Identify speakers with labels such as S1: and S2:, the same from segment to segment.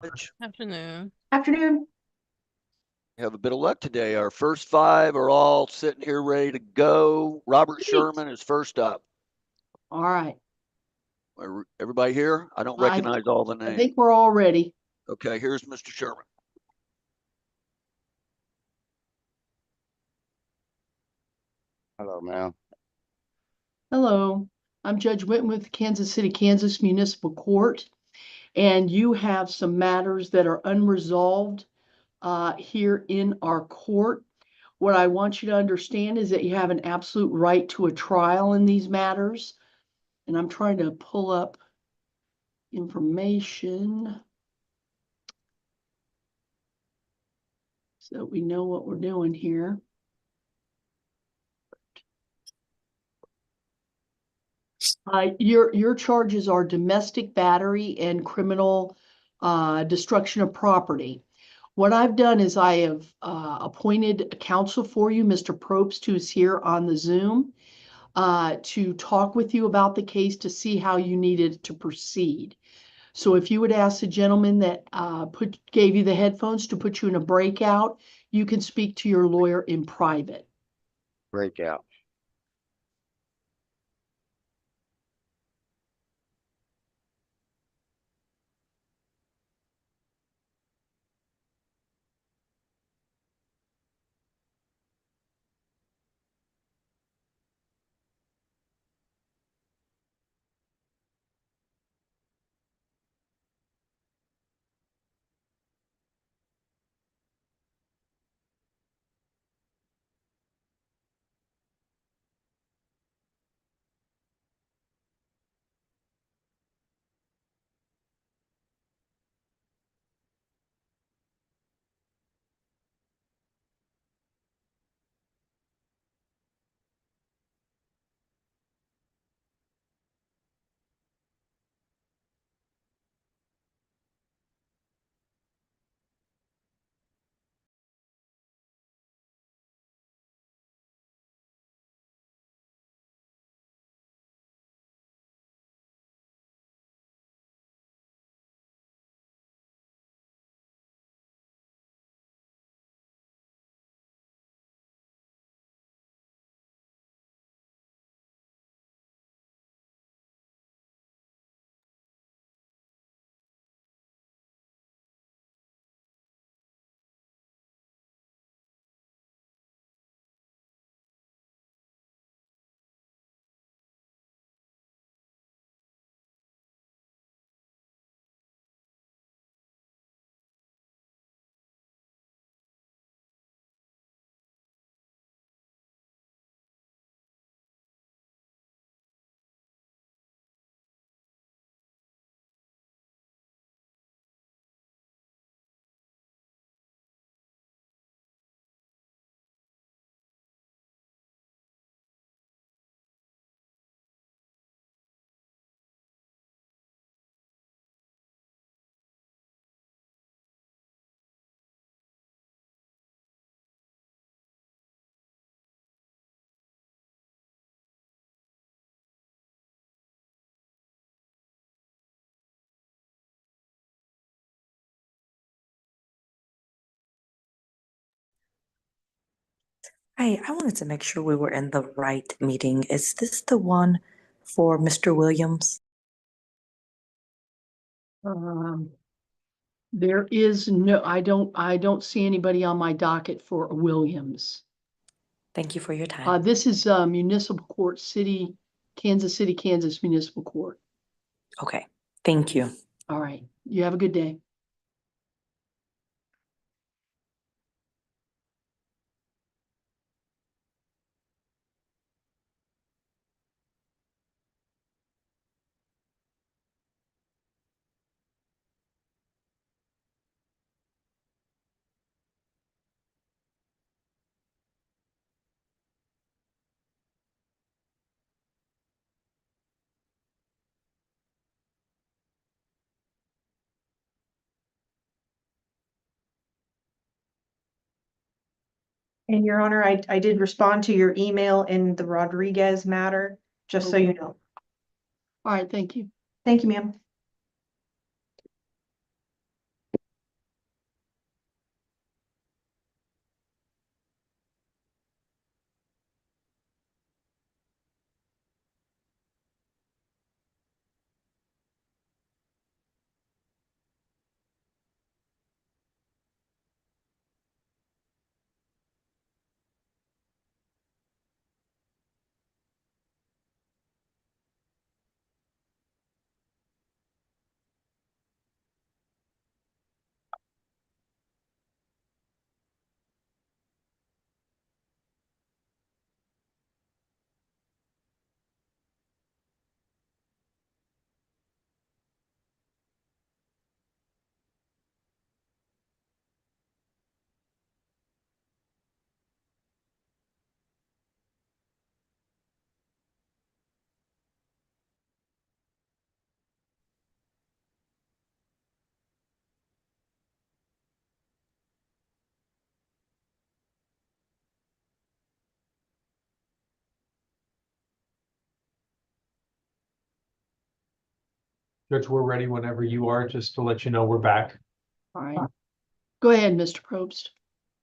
S1: Afternoon.
S2: Afternoon.
S3: Have a bit of luck today. Our first five are all sitting here ready to go. Robert Sherman is first up.
S2: All right.
S3: Everybody here? I don't recognize all the names.
S2: I think we're all ready.
S3: Okay, here's Mr. Sherman.
S4: Hello, ma'am.
S2: Hello. I'm Judge Whitten with Kansas City, Kansas Municipal Court, and you have some matters that are unresolved here in our court. What I want you to understand is that you have an absolute right to a trial in these matters. And I'm trying to pull up information so that we know what we're doing here. Your charges are domestic battery and criminal destruction of property. What I've done is I have appointed a counsel for you, Mr. Probst, who's here on the Zoom, to talk with you about the case to see how you needed to proceed. So if you would ask the gentleman that gave you the headphones to put you in a breakout, you can speak to your lawyer in private.
S4: Breakout.
S5: Hi, I wanted to make sure we were in the right meeting. Is this the one for Mr. Williams?
S2: There is no, I don't see anybody on my docket for Williams.
S5: Thank you for your time.
S2: This is Municipal Court Kansas City, Kansas Municipal Court.
S5: Okay, thank you.
S2: All right, you have a good day.
S6: And Your Honor, I did respond to your email in the Rodriguez matter, just so you know.
S2: All right, thank you.
S6: Thank you, ma'am.
S1: Judge, we're ready whenever you are, just to let you know we're back.
S2: All right. Go ahead, Mr. Probst.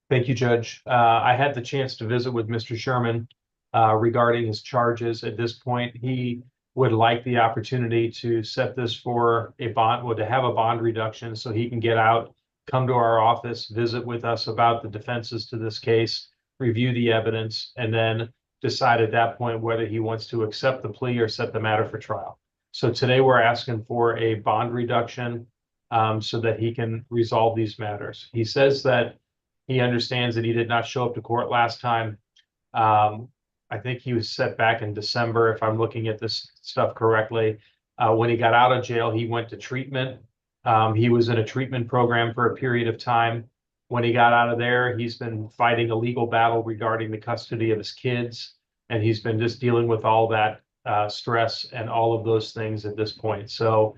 S1: Thank you, Judge. I had the chance to visit with Mr. Sherman regarding his charges. At this point, he would like the opportunity to set this for a bond, or to have a bond reduction so he can get out, come to our office, visit with us about the defenses to this case, review the evidence, and then decide at that point whether he wants to accept the plea or set the matter for trial. So today we're asking for a bond reduction so that he can resolve these matters. He says that he understands that he did not show up to court last time. I think he was set back in December, if I'm looking at this stuff correctly. When he got out of jail, he went to treatment. He was in a treatment program for a period of time. When he got out of there, he's been fighting a legal battle regarding the custody of his kids. And he's been just dealing with all that stress and all of those things at this point. So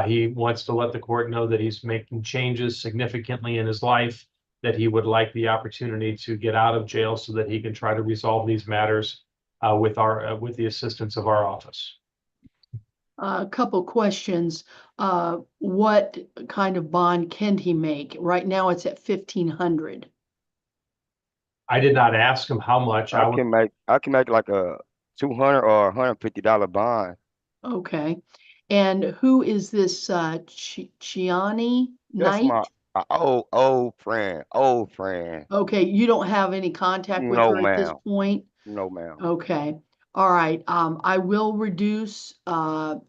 S1: he wants to let the court know that he's making changes significantly in his life, that he would like the opportunity to get out of jail so that he can try to resolve these matters with the assistance of our office.
S2: A couple questions. What kind of bond can he make? Right now it's at 1,500.
S1: I did not ask him how much.
S4: I can make like a $200 or $150 bond.
S2: Okay. And who is this Chiani
S4: That's
S2: Knight?
S4: my old friend. Old friend.
S2: Okay, you don't have any contact with
S4: No,
S2: her at this
S4: ma'am.
S2: point?
S4: No, ma'am.
S2: Okay. All right. I will reduce the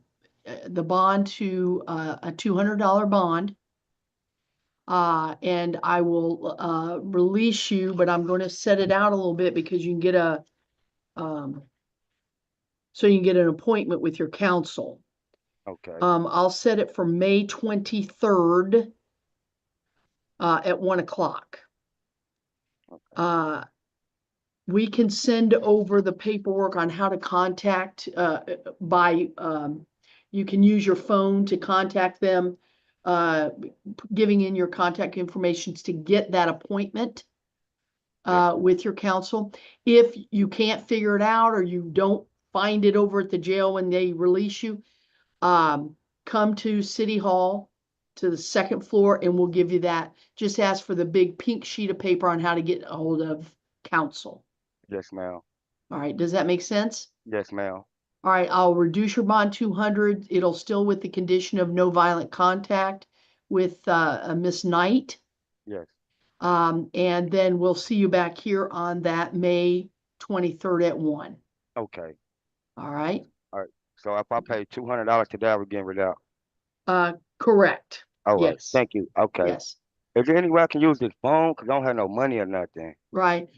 S2: bond to a $200 bond. And I will release you, but I'm going to set it out a little bit because you can get so you can get an appointment with your counsel.
S4: Okay.
S2: I'll set it for May 23rd at 1 o'clock. We can send over the paperwork on how to contact you can use your phone to contact them, giving in your contact information to get that appointment with your counsel. If you can't figure it out or you don't find it over at the jail when they release you, come to City Hall to the second floor and we'll give you that. Just ask for the big pink sheet of paper on how to get a hold of counsel.
S4: Yes, ma'am.
S2: All right, does that make sense?
S4: Yes, ma'am.
S2: All right, I'll reduce your bond 200. It'll still with the condition of no violent contact with Miss Knight.
S4: Yes.
S2: And then we'll see you back here on that May 23rd at 1.
S4: Okay.
S2: All right.
S4: All right. So if I pay $200 today, I will get rid out.
S2: Correct.
S4: All right.
S2: Yes.
S4: Thank you. Okay.
S2: Yes.
S4: Is there any way I can use this phone? Because I don't have no money or nothing.
S2: Right.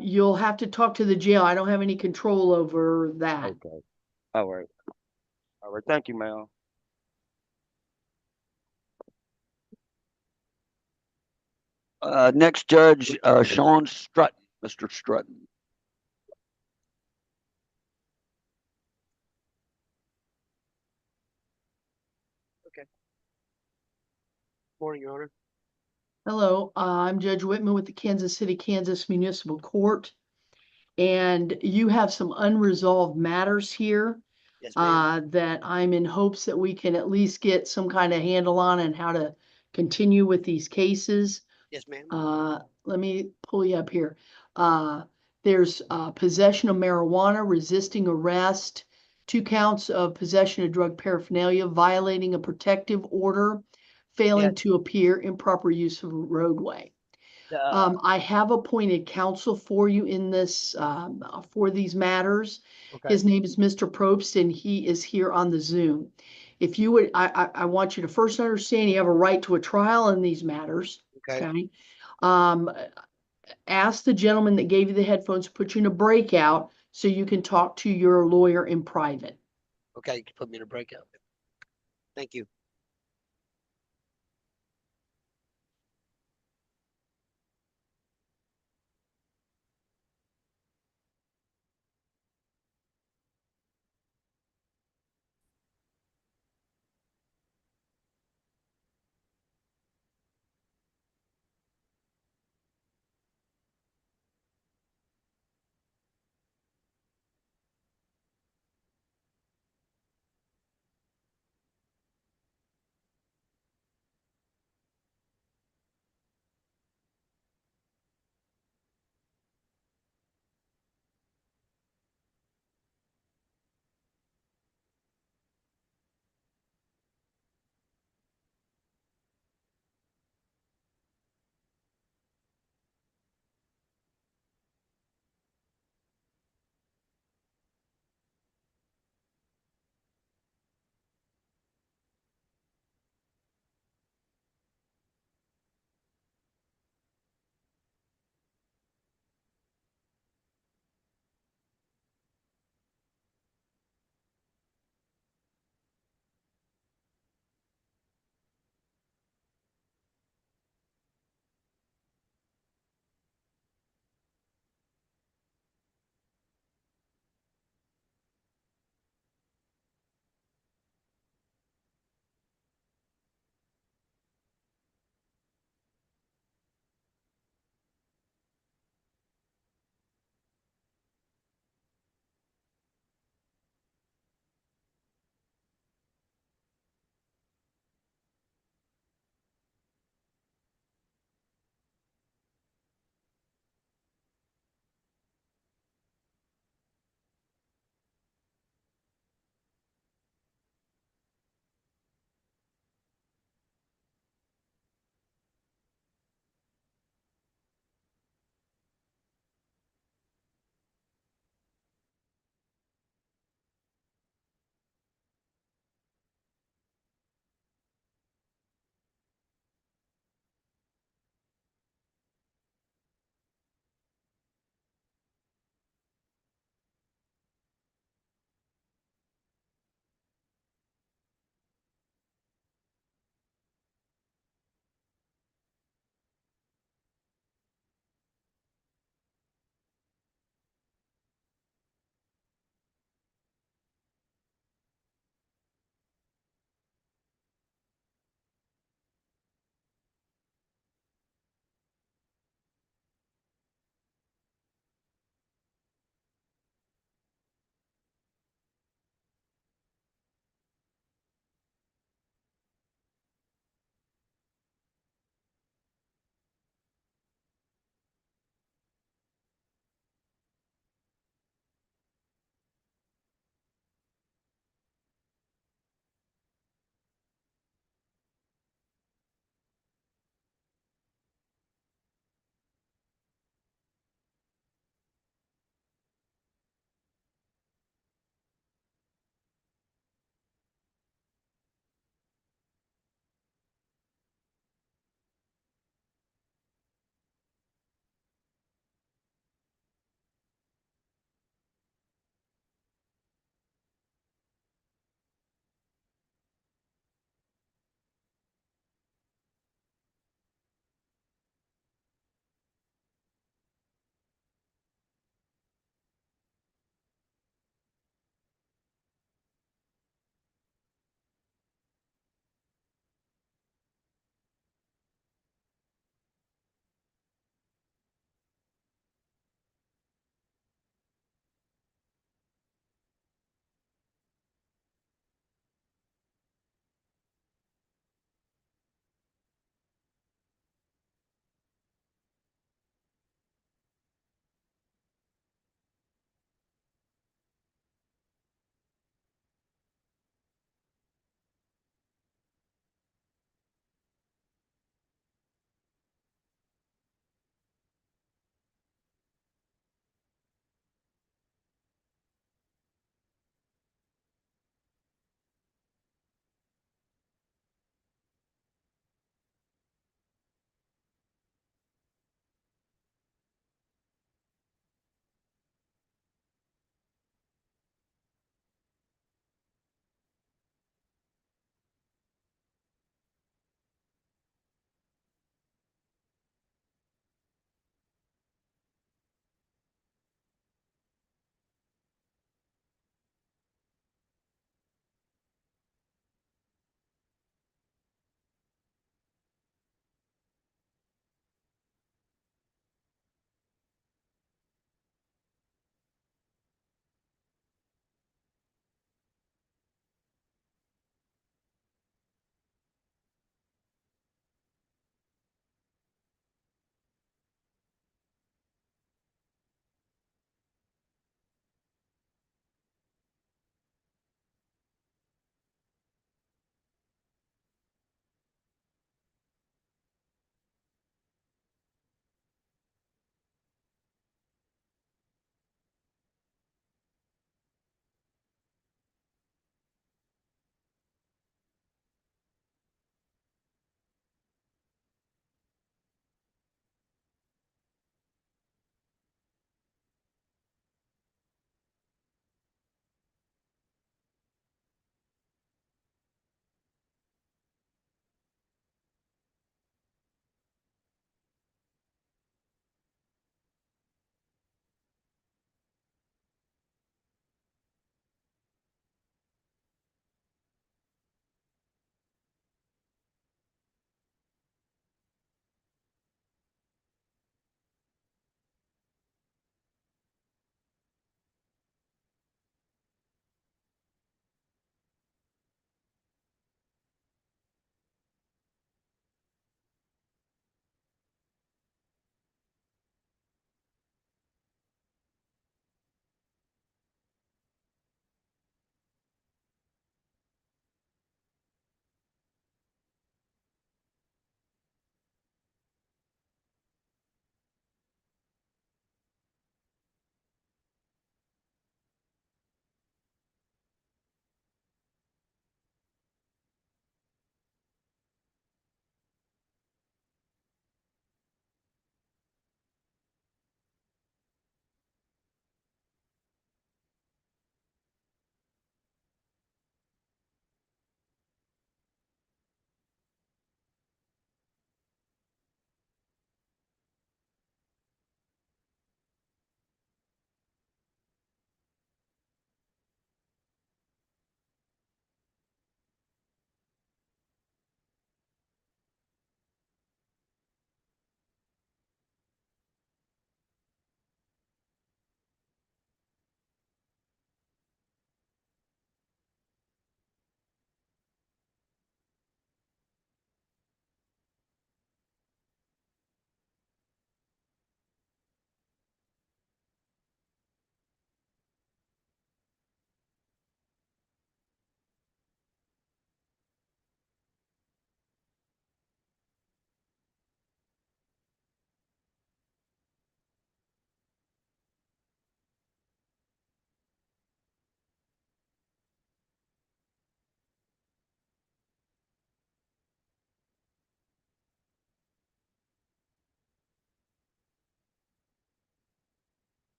S2: You'll have to talk to the jail. I don't have any control over that.
S4: Okay. All right. All right. Thank you, ma'am.
S3: Next judge, Sean Strutton, Mr. Strutton.
S7: Morning, Your Honor.
S2: Hello, I'm Judge Whitman with the Kansas City, Kansas Municipal Court. And you have some unresolved matters here
S7: Yes, ma'am.
S2: that I'm in hopes that we can at least get some kind of handle on and how to continue with these cases.
S7: Yes, ma'am.
S2: Let me pull you up here. There's possession of marijuana, resisting arrest, 2 counts of possession of drug paraphernalia, violating a protective order, failing
S7: Yes.
S2: to appear, improper use of a roadway. I have appointed counsel for you in this, for these matters.
S7: Okay.
S2: His name is Mr. Probst and he is here on the Zoom. If you would, I want you to first understand you have a right to a trial in these matters.
S7: Okay.
S2: Ask the gentleman that gave you the headphones to put you in a breakout so you can talk to your lawyer in private.
S7: Okay, you can put me in a breakout. Thank you.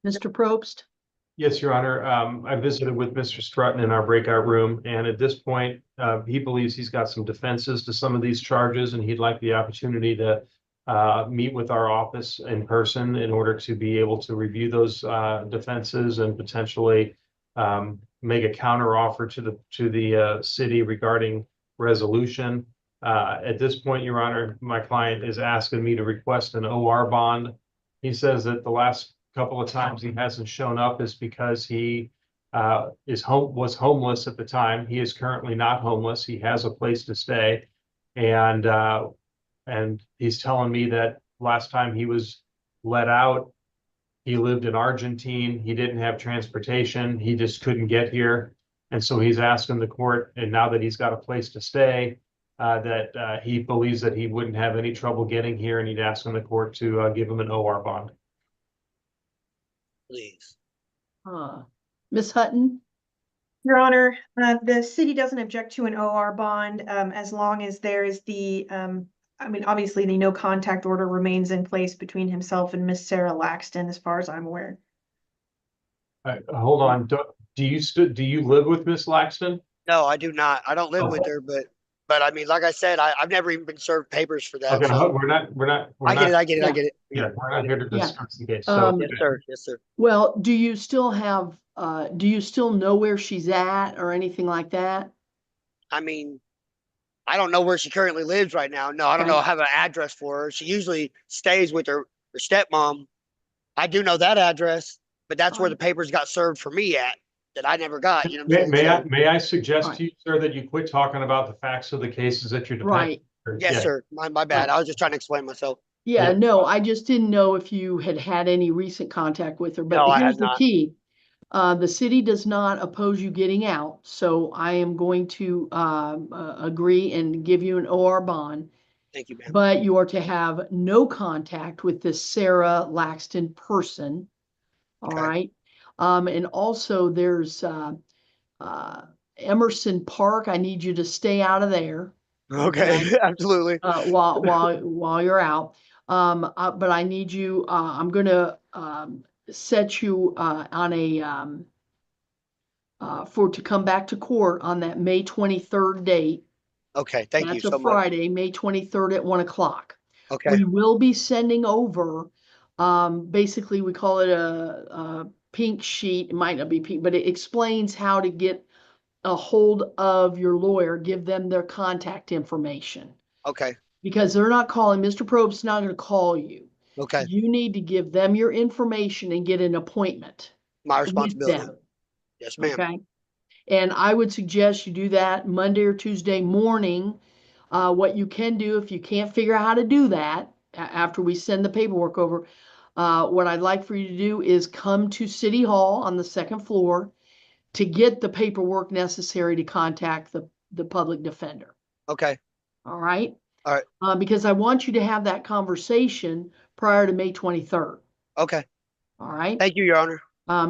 S2: Mr. Probst?
S1: Yes, Your Honor. I visited with Mr. Strutton in our breakout room, and at this point, he believes he's got some defenses to some of these charges, and he'd like the opportunity to meet with our office in person in order to be able to review those defenses and potentially make a counter offer to the city regarding resolution. At this point, Your Honor, my client is asking me to request an OR bond. He says that the last couple of times he hasn't shown up is because he was homeless at the time. He is currently not homeless. He has a place to stay. And he's telling me that last time he was let out, he lived in Argentine. He didn't have transportation. He just couldn't get here. And so he's asking the court, and now that he's got a place to stay, that he believes that he wouldn't have any trouble getting here, and he'd asking the court to give him an OR bond.
S7: Please.
S2: Ms. Hutton?
S6: Your Honor, the city doesn't object to an OR bond, as long as there is the, obviously the no contact order remains in place between himself and Miss Sarah Laxton, as far as I'm aware.
S1: Hold on. Do you live with Miss Laxton?
S7: No, I do not. I don't live with her, but I mean, like I said, I've never even been served papers for that.
S1: Okay,
S7: So
S1: we're not.
S7: I get it. I get it.
S1: Yeah, we're not here to
S2: Yeah.
S1: discuss the case. So
S7: Yes, sir. Yes, sir.
S2: Well, do you still know where she's at or anything like that?
S7: I mean, I don't know where she currently lives right now. No, I don't
S2: Okay.
S7: know. I have an address for her. She usually stays with her stepmom. I do know that address, but that's where the papers got served for me at that I never got. You know what I'm saying?
S1: may I suggest
S2: Right.
S1: to you, sir, that you quit talking about the facts of the cases that you're defending?
S2: Right.
S7: Yes,
S1: Yeah.
S7: sir. My bad. I was just trying to explain myself.
S2: Yeah,
S1: Yeah.
S2: no, I just didn't know if you had any recent contact with her,
S7: No,
S2: but
S7: I
S2: here's
S7: have
S2: the
S7: not.
S2: key. The city does not oppose you getting out, so I am going to agree and give you an OR bond.
S7: Thank you, ma'am.
S2: But you are to have no contact with this Sarah Laxton person. All
S7: Okay.
S2: right. And also there's Emerson Park. I need you to stay out of there
S7: Okay, absolutely.
S2: while you're out. But I need you, I'm gonna set you on a to come back to court on that May 23rd date.
S7: Okay, thank you
S2: That's a
S7: so much.
S2: Friday, May 23rd at 1 o'clock.
S7: Okay,
S2: We will be sending over, basically, we call it a pink sheet. It might not be pink, but it explains how to get a hold of your lawyer, give them their contact information.
S7: okay,
S2: Because they're not calling, Mr. Probst's not gonna call you.
S7: okay.
S2: You need to give them your information and get an appointment
S7: My
S2: with
S7: responsibility.
S2: them,
S7: Yes, ma'am.
S2: okay? And I would suggest you do that Monday or Tuesday morning. What you can do, if you can't figure out how to do that, after we send the paperwork over, what I'd like for you to do is come to City Hall on the second floor to get the paperwork necessary to contact the public defender,
S7: Okay,
S2: all right?
S7: All right.
S2: Because I want you to have that conversation prior to May 23rd,
S7: okay.
S2: all right?
S7: Thank you, Your Honor.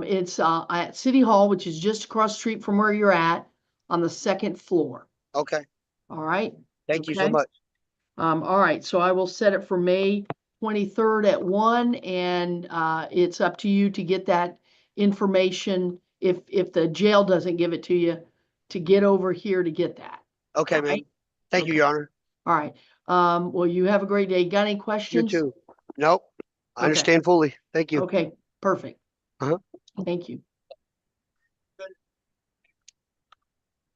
S2: It's at City Hall, which is just across the street from where you're at, on the second floor,
S7: Okay,
S2: all right?
S7: thank you so
S2: Okay.
S7: much.
S2: All right, so I will set it for May 23rd at 1, and it's up to you to get that information, if the jail doesn't give it to you, to get over here to get that.
S7: Okay,
S2: All
S7: ma'am.
S2: right.
S7: Thank you,
S2: Okay.
S7: Your Honor.
S2: All right, well, you have a great day. Got any
S7: You
S2: questions?
S7: too. Nope, I
S2: Okay.
S7: understand fully. Thank you.
S2: Okay, perfect.
S7: Uh-huh.
S2: Thank you.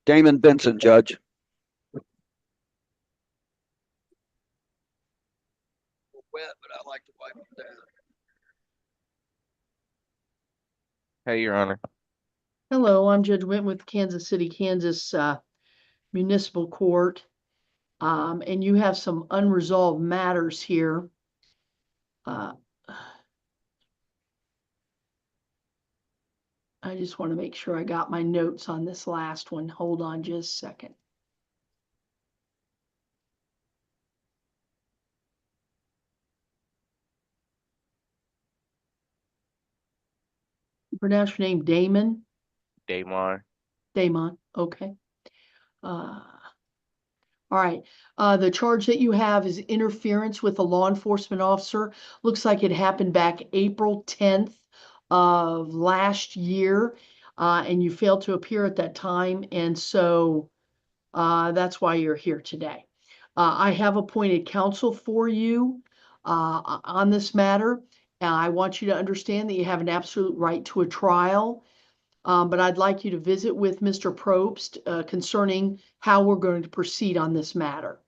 S3: Damon Benson, Judge. Wet, but I like to wipe it down.
S8: Hey, Your Honor.
S2: Hello, I'm Judge Wentworth, Kansas City, Kansas Municipal Court. And you have some unresolved matters here. I just want to make sure I got my notes on this last one. Hold on just a second. You pronounce your name Damon?
S8: Damon.
S2: Damon, okay. All right, the charge that you have is interference with a law enforcement officer. Looks like it happened back April 10th of last year, and you failed to appear at that time, and so that's why you're here today. I have appointed counsel for you on this matter. I want you to understand that you have an absolute right to a trial, but I'd like you to visit with Mr. Probst concerning how we're going to proceed on this matter.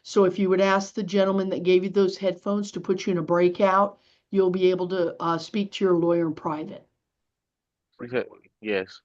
S2: So if you would ask the gentleman that gave you those headphones to put you in a breakout, you'll be able to speak to your lawyer in private.
S8: Yes.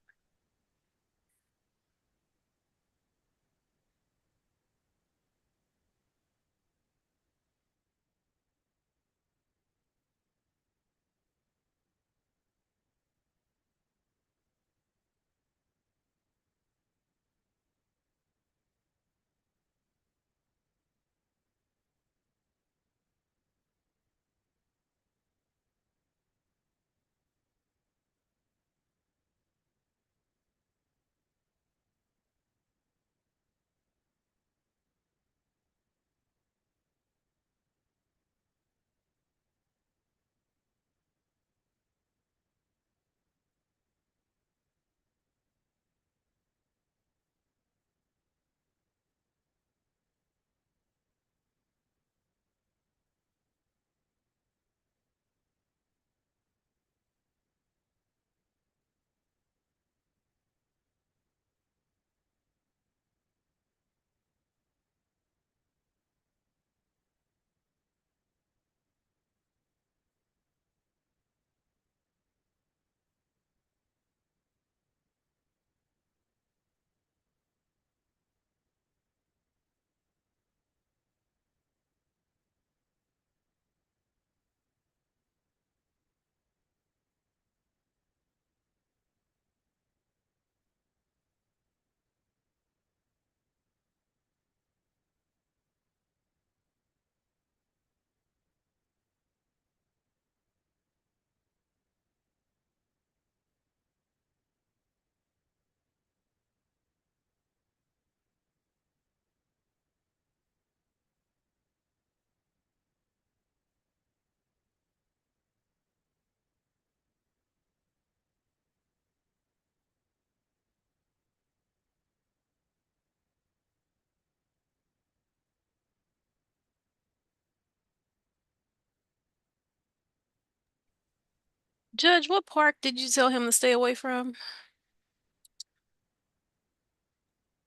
S9: Judge, what park did you tell him to stay away from?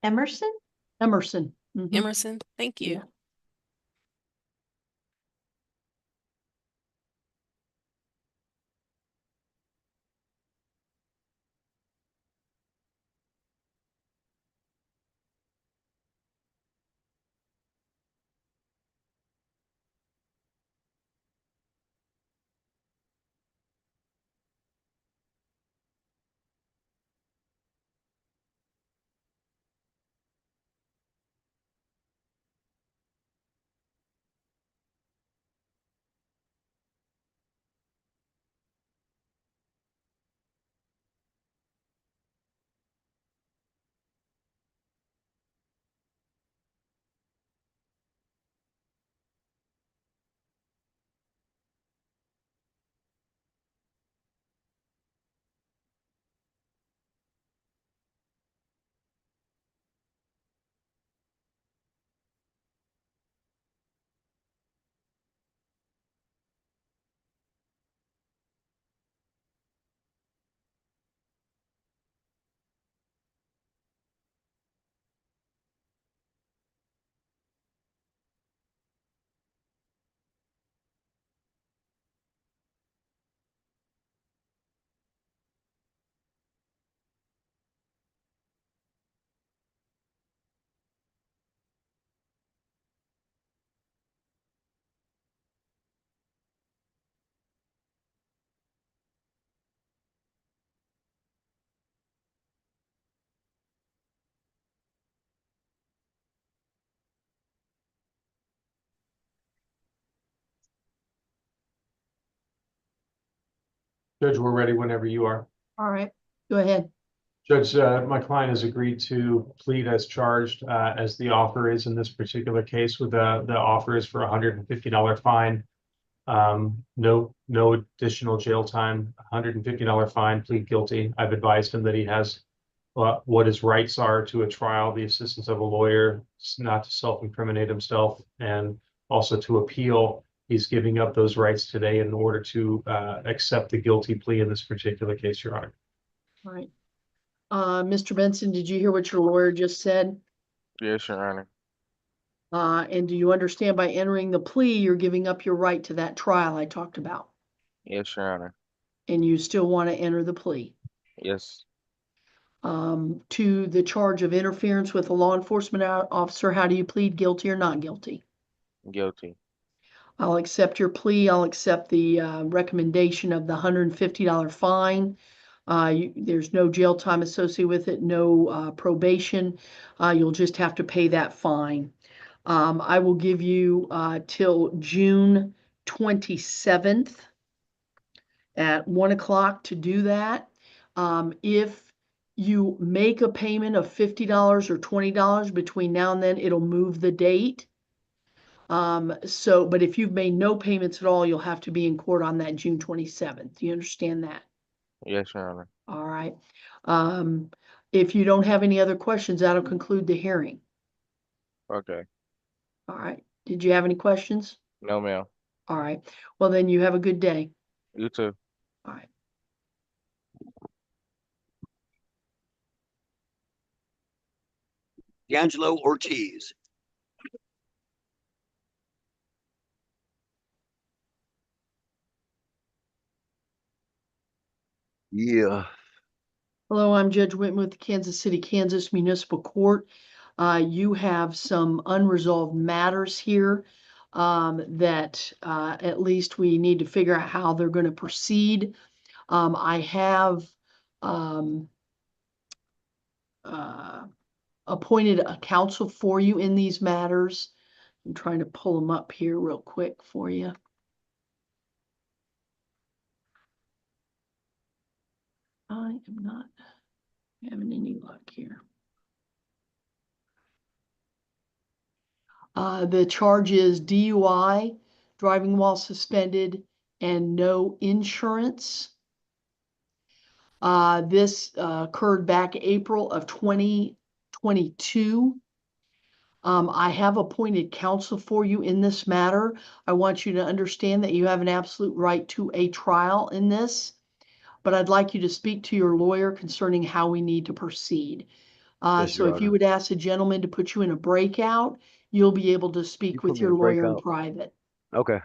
S6: Emerson?
S2: Emerson. Mhm.
S9: Emerson, thank you.
S2: Yeah.
S1: Judge, we're ready whenever you are.
S2: All right, go ahead.
S1: Judge, my client has agreed to plead as charged, as the offer is in this particular case, with the offer is for $150 fine. No additional jail time, $150 fine, plead guilty. I've advised him that he has what his rights are to a trial, the assistance of a lawyer, not to self-incriminate himself, and also to appeal. He's giving up those rights today in order to accept the guilty plea in this particular case, Your Honor.
S2: All right. Mr. Benson, did you hear what your lawyer just said?
S8: Yes, Your Honor.
S2: And do you understand by entering the plea, you're giving up your right to that trial I talked about?
S8: Yes, Your Honor.
S2: And you still want to enter the plea?
S8: Yes.
S2: To the charge of interference with a law enforcement officer, how do you plead, guilty or not guilty?
S8: Guilty.
S2: I'll accept your plea. I'll accept the recommendation of the $150 fine. There's no jail time associated with it, no probation. You'll just have to pay that fine. I will give you till June 27th at 1 o'clock to do that. If you make a payment of $50 or $20 between now and then, it'll move the date. But if you've made no payments at all, you'll have to be in court on that June 27th. Do you understand that?
S8: Yes, Your Honor.
S2: All right. If you don't have any other questions, that'll conclude the hearing.
S8: Okay.
S2: All right. Did you have any questions?
S8: No, ma'am.
S2: All right. Well, then you have a good day.
S8: You too.
S2: All right.
S3: D'Angelo Ortiz. Yeah.
S2: Hello, I'm Judge Whitman with the Kansas City, Kansas Municipal Court. You have some unresolved matters here that at least we need to figure out how they're going to proceed. I have appointed a counsel for you in these matters. I'm trying to pull them up here real quick for you. I am not having any luck here. The charge is DUI, driving while suspended, and no insurance. This occurred back April of 2022. I have appointed counsel for you in this matter. I want you to understand that you have an absolute right to a trial in this, but I'd like you to speak to your lawyer concerning how we need to proceed.
S10: Yes,
S2: So
S10: Your
S2: if you
S10: Honor.
S2: would ask the gentleman to put you in a breakout, you'll be able to speak
S10: You put
S2: with
S10: me in
S2: your
S10: a
S2: lawyer in
S10: breakout.
S2: private.
S10: Okay.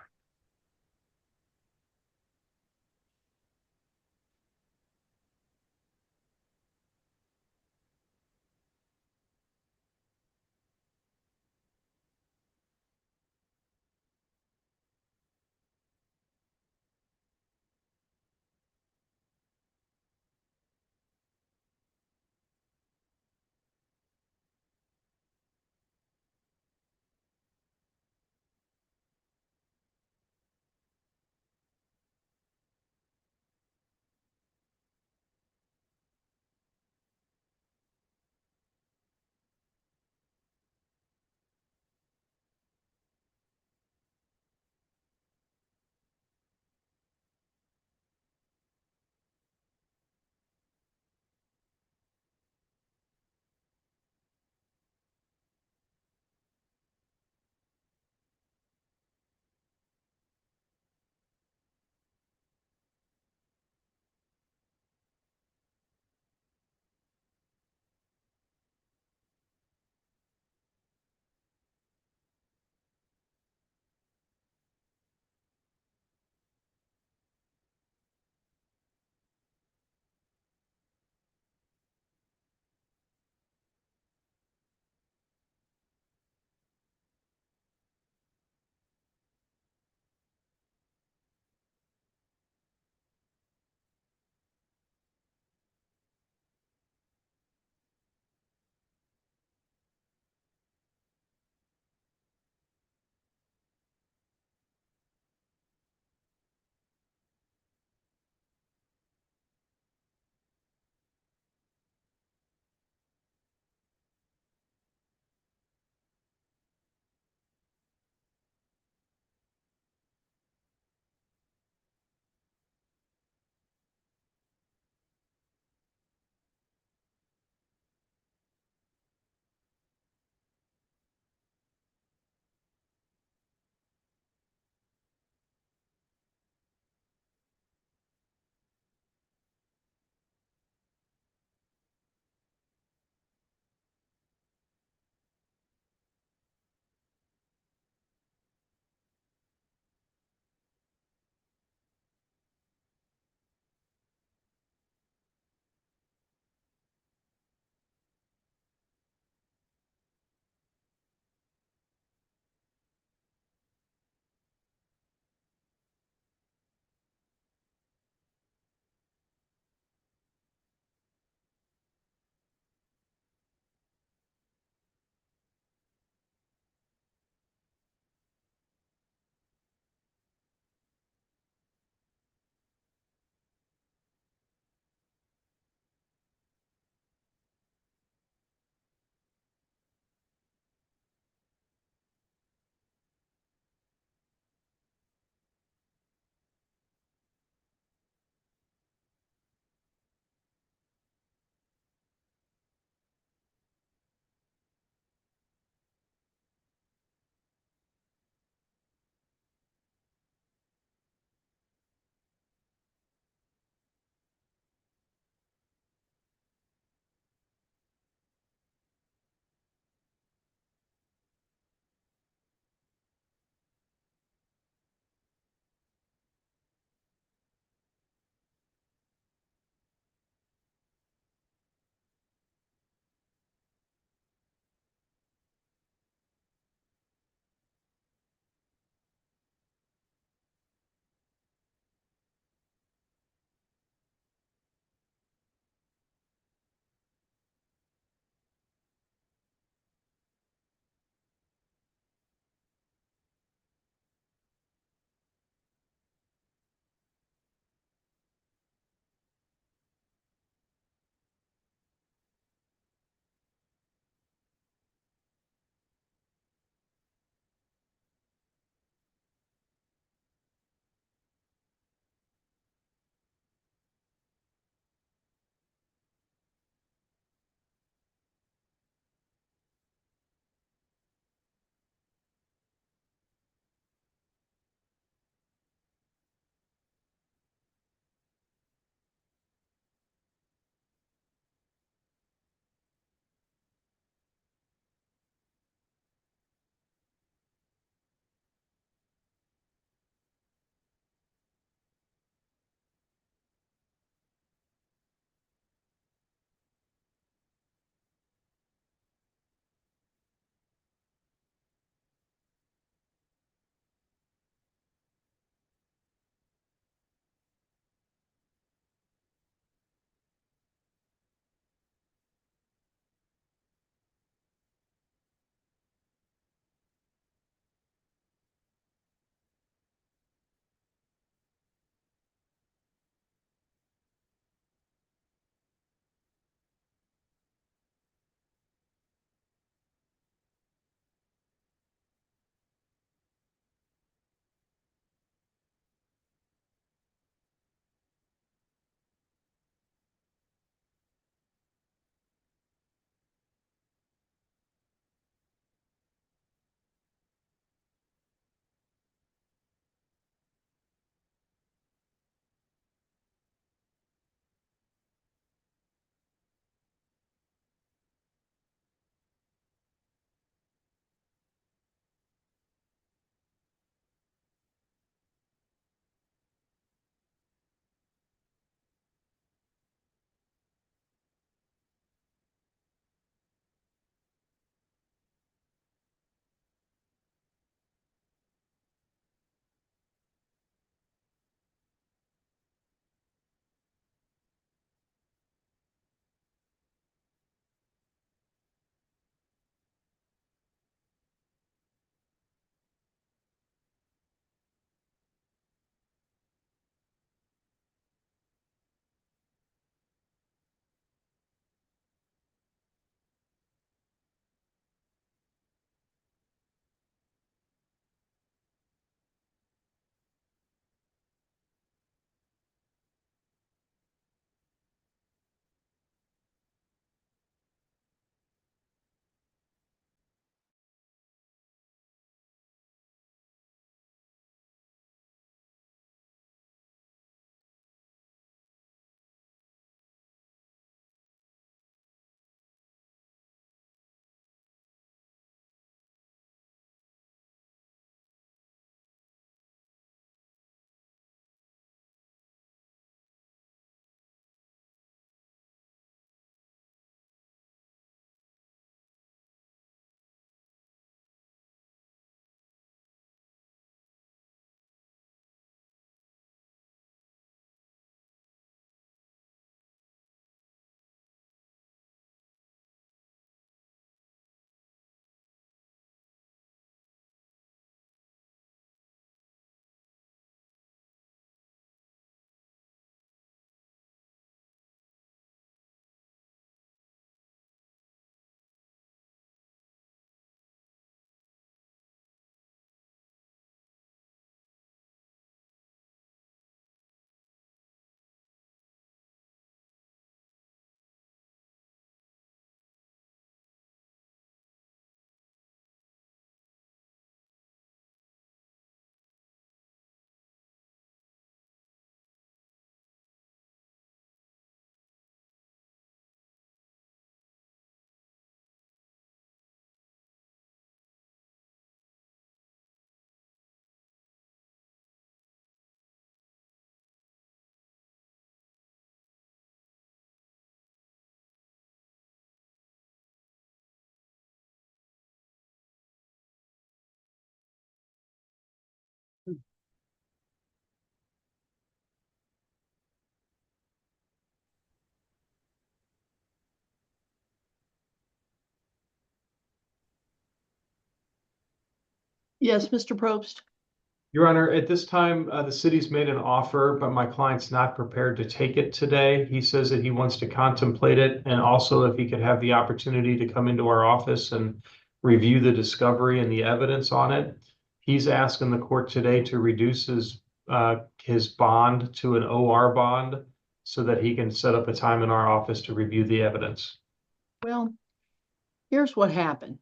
S2: Yes, Mr. Probst?
S1: Your Honor, at this time, the city's made an offer, but my client's not prepared to take it today. He says that he wants to contemplate it, and also if he could have the opportunity to come into our office and review the discovery and the evidence on it. He's asking the court today to reduce his bond to an OR bond so that he can set up a time in our office to review the evidence.
S2: Well, here's what happened.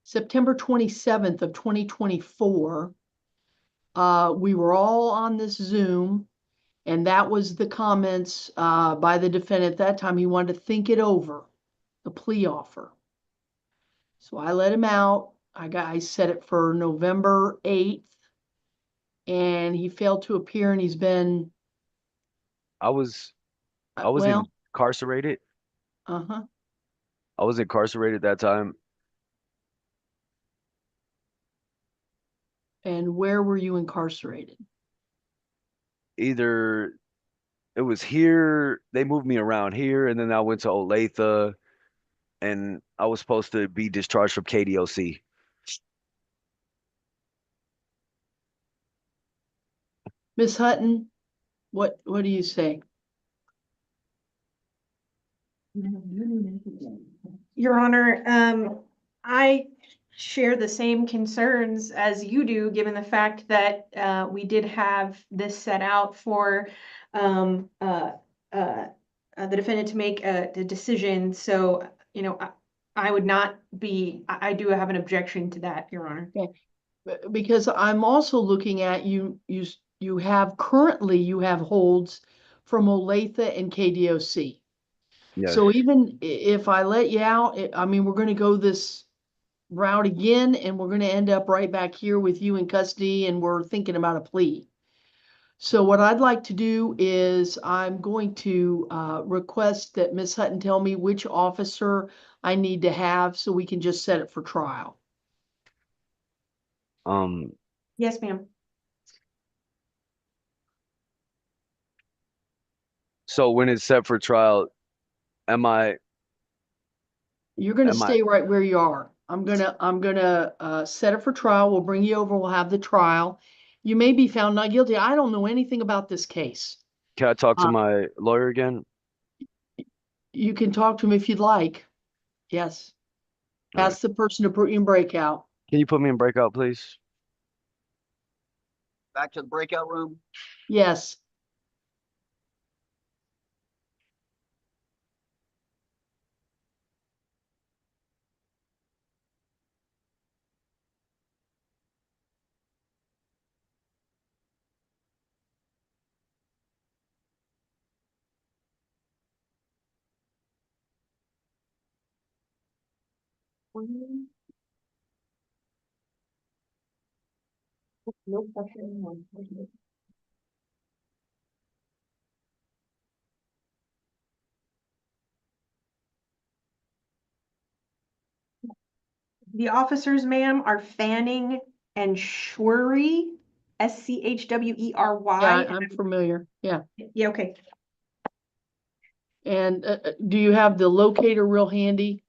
S2: September 27th of 2024, we were all on this Zoom, and that was the comments by the defendant at that time. He wanted to think it over, the plea offer. So I let him out. I set it for November 8th, and he failed to appear, and he's been,
S10: I was
S2: well,
S10: incarcerated.
S2: uh-huh.
S10: I was incarcerated that time.
S2: And where were you incarcerated?
S10: Either it was here, they moved me around here, and then I went to Olathe, and I was supposed to be discharged from KDOC.
S2: Miss Hutton, what do you say?
S6: Your Honor, I share the same concerns as you do, given the fact that we did have this set out for the defendant to make the decision. So, you know, I would not be, I do have an objection to that, Your Honor.
S2: Because I'm also looking at you have holds from Olathe and KDOC.
S10: Yes.
S2: So even if I let you out, I mean, we're gonna go this route again, and we're gonna end up right back here with you in custody, and we're thinking about a plea. So what I'd like to do is I'm going to request that Ms. Hutton tell me which officer I need to have so we can just set it for trial.
S6: Yes, ma'am.
S10: So when it's set for trial, am I
S2: You're gonna
S10: Am I-
S2: stay right where you are. I'm gonna set it for trial. We'll bring you over. We'll have the trial. You may be found not guilty. I don't know anything about this case.
S10: can I talk to
S2: Uh,
S10: my lawyer again?
S2: You can talk to him if you'd like. Yes.
S10: All right.
S2: Ask the person to put you in breakout.
S10: Can you put me in breakout, please?
S3: Back to the breakout room.
S2: Yes.
S6: Nope. The officers, ma'am, are Fanning and Schwery, SCHWERY.
S2: Yeah, I'm familiar. Yeah.
S6: Yeah, okay.
S2: And do you have the locator real handy?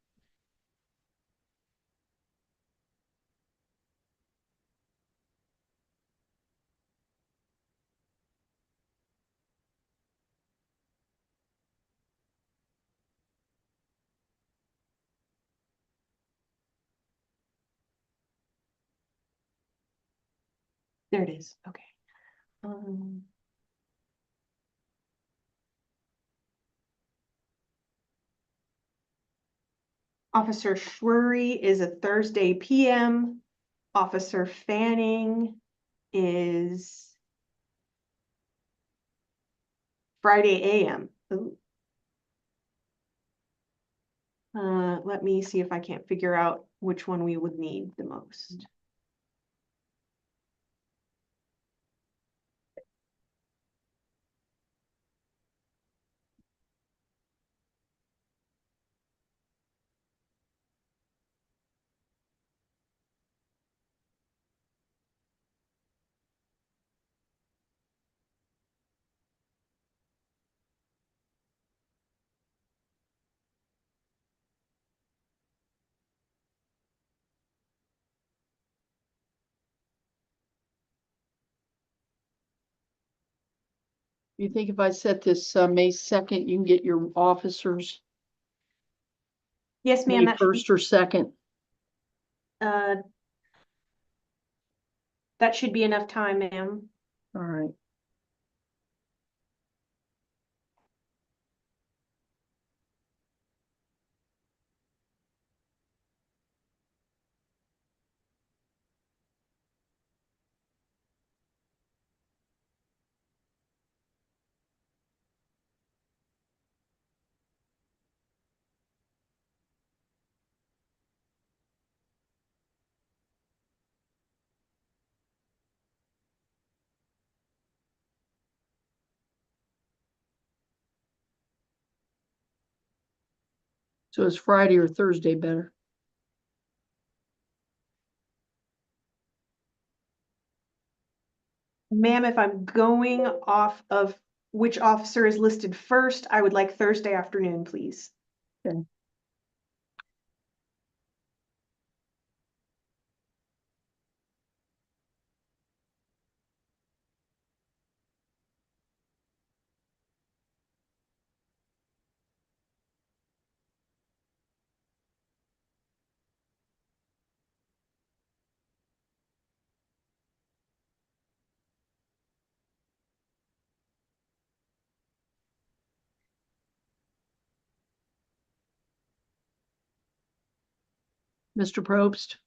S6: There it is. Okay. Officer Schwery is a Thursday PM. Officer Fanning is Friday AM. Ooh. Let me see if I can't figure out which one we would need the most.
S2: You think if I set this May 2nd, you can get your officers
S6: Yes, ma'am,
S2: May
S6: that should be,
S2: 1st or 2nd?
S6: uh, that should be enough time, ma'am.
S2: All right. So is Friday or Thursday better?
S6: Ma'am, if I'm going off of which officer is listed first, I would like Thursday afternoon, please.
S2: Okay. Mr. Probst?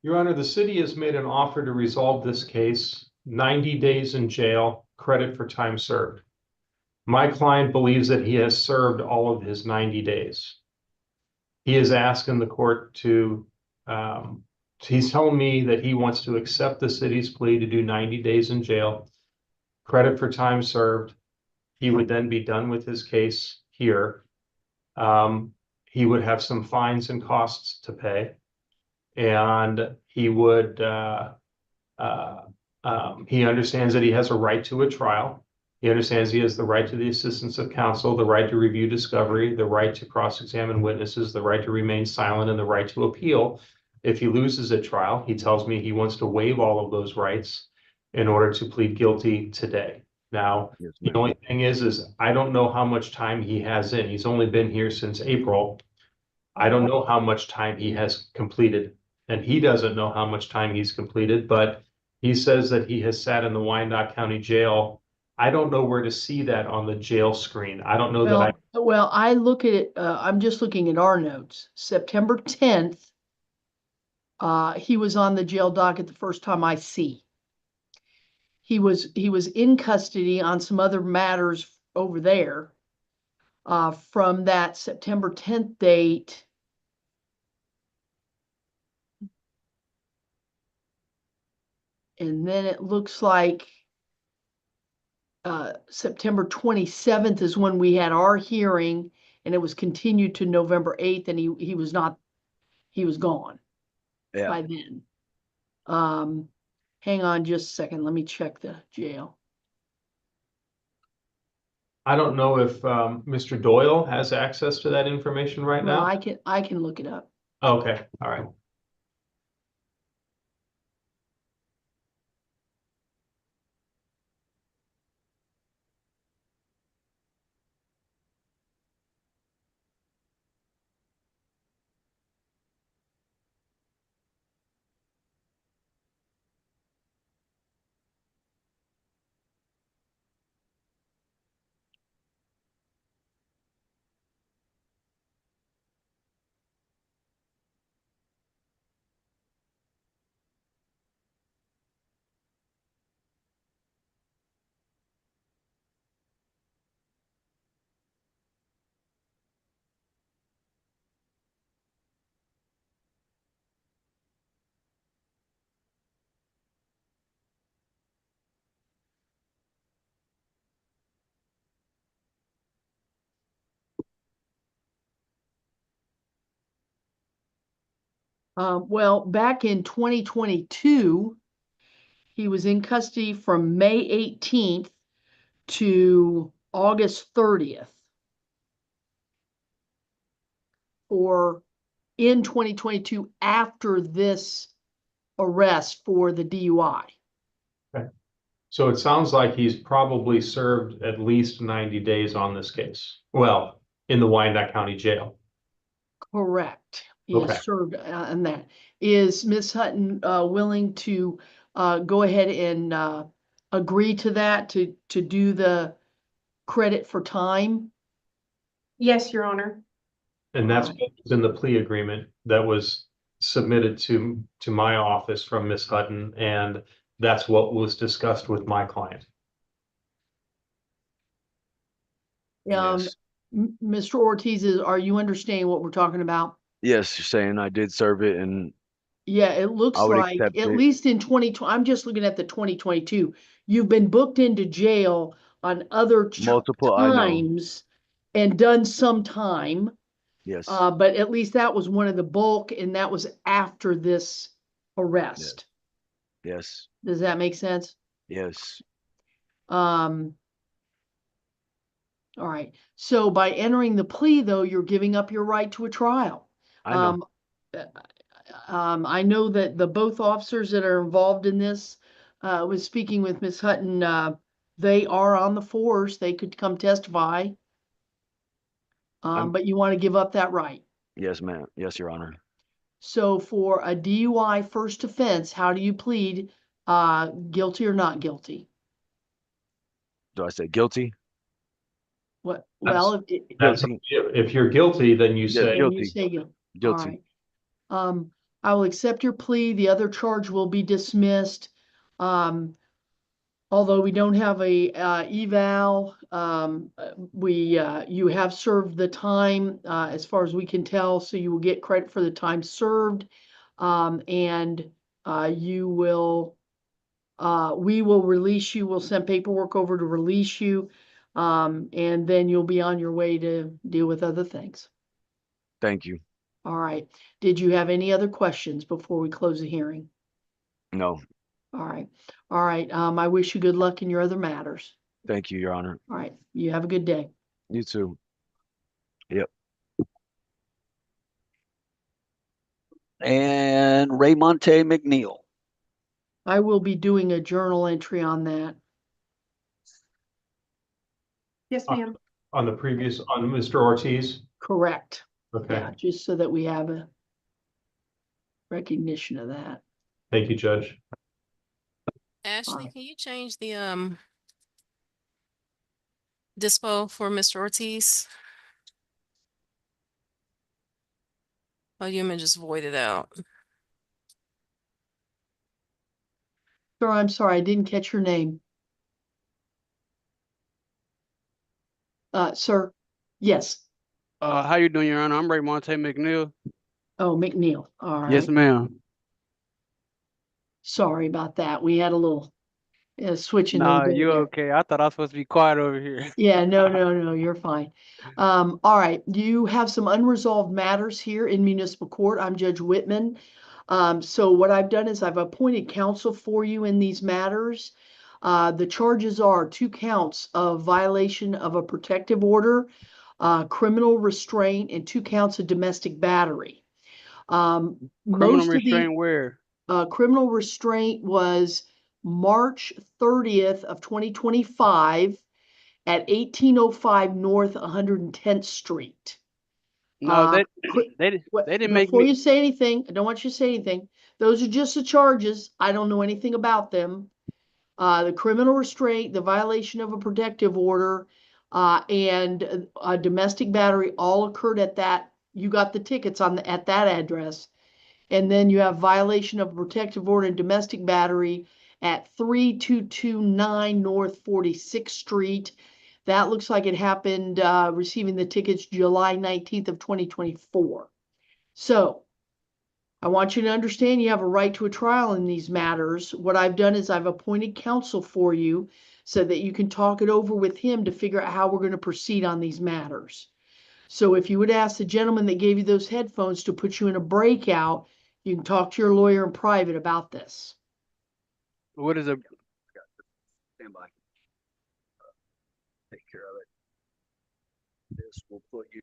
S1: Your Honor, the city has made an offer to resolve this case, 90 days in jail, credit for time served. My client believes that he has served all of his 90 days. He is asking the court to, he's telling me that he wants to accept the city's plea to do 90 days in jail, credit for time served. He would then be done with his case here. He would have some fines and costs to pay. And he would, he understands that he has a right to a trial. He understands he has the right to the assistance of counsel, the right to review discovery, the right to cross-examine witnesses, the right to remain silent, and the right to appeal. If he loses at trial, he tells me he wants to waive all of those rights in order to plead guilty today. Now,
S10: Yes,
S1: the
S10: ma'am.
S1: only thing is I don't know how much time he has in. He's only been here since April. I don't know how much time he has completed, and he doesn't know how much time he's completed, but he says that he has sat in the Wyandotte County Jail. I don't know where to see that on the jail screen. I don't know that I,
S2: Well, I look at it, I'm just looking at our notes. September 10th, he was on the jail docket the first time I see. He was in custody on some other matters over there. From that September 10th date. And then it looks like September 27th is when we had our hearing, and it was continued to November 8th, and he was gone
S10: Yeah.
S2: by then. Hang on just a second. Let me check the jail.
S1: I don't know if Mr. Doyle has access to that information right
S2: Well,
S1: now.
S2: I can look it up.
S1: Okay, all right.
S2: Well, back in 2022, he was in custody from May 18th to August 30th. Or in 2022 after this arrest for the DUI.
S1: Okay. So it sounds like he's probably served at least 90 days on this case. Well, in the Wyandotte County Jail.
S2: Correct. He
S1: Okay.
S2: has served on that. Is Ms. Hutton willing to go ahead and agree to that, to do the credit for time?
S6: Yes, Your Honor.
S1: And that's
S2: Alright.
S1: what was in the plea agreement that was submitted to my office from Ms. Hutton, and that's what was discussed with my client.
S10: Yes.
S2: Mr. Ortiz, are you understanding what we're talking about?
S10: Yes, you're saying I did serve it and
S2: Yeah, it looks
S10: I would
S2: like,
S10: accept
S2: at
S10: it.
S2: least in 2020, I'm just looking at the 2022, you've been booked into jail on other
S10: Multiple, I know.
S2: times and done some time.
S10: Yes.
S2: But at least that was one of the bulk, and that was after this arrest.
S10: Yes.
S2: Does that make sense?
S10: Yes.
S2: All right. So by entering the plea, though, you're giving up your right to a trial.
S10: I know.
S2: I know that the both officers that are involved in this, was speaking with Ms. Hutton, they are on the force. They could come testify. But you want to give up that right.
S10: Yes, ma'am. Yes, Your Honor.
S2: So for a DUI first offense, how do you plead? Guilty or not guilty?
S10: Do I say guilty?
S2: What?
S1: That's-
S2: Well,
S10: Guilty.
S1: If you're guilty, then you
S10: Yes,
S1: say,
S2: then you
S10: guilty.
S2: say guilty. All
S10: Guilty.
S2: right. I will accept your plea. The other charge will be dismissed. Although we don't have a eval, you have served the time as far as we can tell, so you will get credit for the time served, and you will. We will release you. We'll send paperwork over to release you, and then you'll be on your way to deal with other things.
S10: Thank you.
S2: All right. Did you have any other questions before we close the hearing?
S10: No.
S2: All right. All right. I wish you good luck in your other matters.
S10: Thank you, Your Honor.
S2: All right. You have a good day.
S10: You too. Yep.
S3: And Raymonte McNeil.
S2: I will be doing a journal entry on that.
S6: Yes, ma'am.
S1: on the previous, on Mr. Ortiz?
S2: Correct.
S1: Okay,
S2: Yeah, just so that we have a recognition of that.
S1: thank you, Judge.
S9: Ashley,
S2: Alright.
S9: can you change the dispo for Mr. Ortiz? Oh, you may just void it out.
S2: Sir, I'm sorry, I didn't catch your name. Sir, yes.
S11: How you doing, Your Honor? I'm Raymonte McNeil.
S2: Oh, McNeil. All right.
S11: Yes, ma'am.
S2: Sorry about that. We had a little switching.
S11: Nah, you okay? I thought I was supposed to be quiet over here.
S2: Yeah, no, you're fine. All right, you have some unresolved matters here in municipal court. I'm Judge Whitman. So what I've done is I've appointed counsel for you in these matters. The charges are 2 counts of violation of a protective order, criminal restraint, and 2 counts of domestic battery.
S11: Criminal
S2: Most of
S11: restraint where?
S2: criminal restraint was March 30th of 2025 at 1805 North 110th Street.
S11: No, they
S2: They
S11: didn't make
S2: Before
S11: me.
S2: you say anything, I don't want you to say anything. Those are just the charges. I don't know anything about them. The criminal restraint, the violation of a protective order, and a domestic battery all occurred at that. You got the tickets at that address. And then you have violation of a protective order and domestic battery at 3229 North 46th Street. That looks like it happened, receiving the tickets July 19th of 2024. So I want you to understand you have a right to a trial in these matters. What I've done is I've appointed counsel for you so that you can talk it over with him to figure out how we're going to proceed on these matters. So if you would ask the gentleman that gave you those headphones to put you in a breakout, you can talk to your lawyer in private about this.
S11: What is a?
S3: Stand by. Take care of it. This will put you.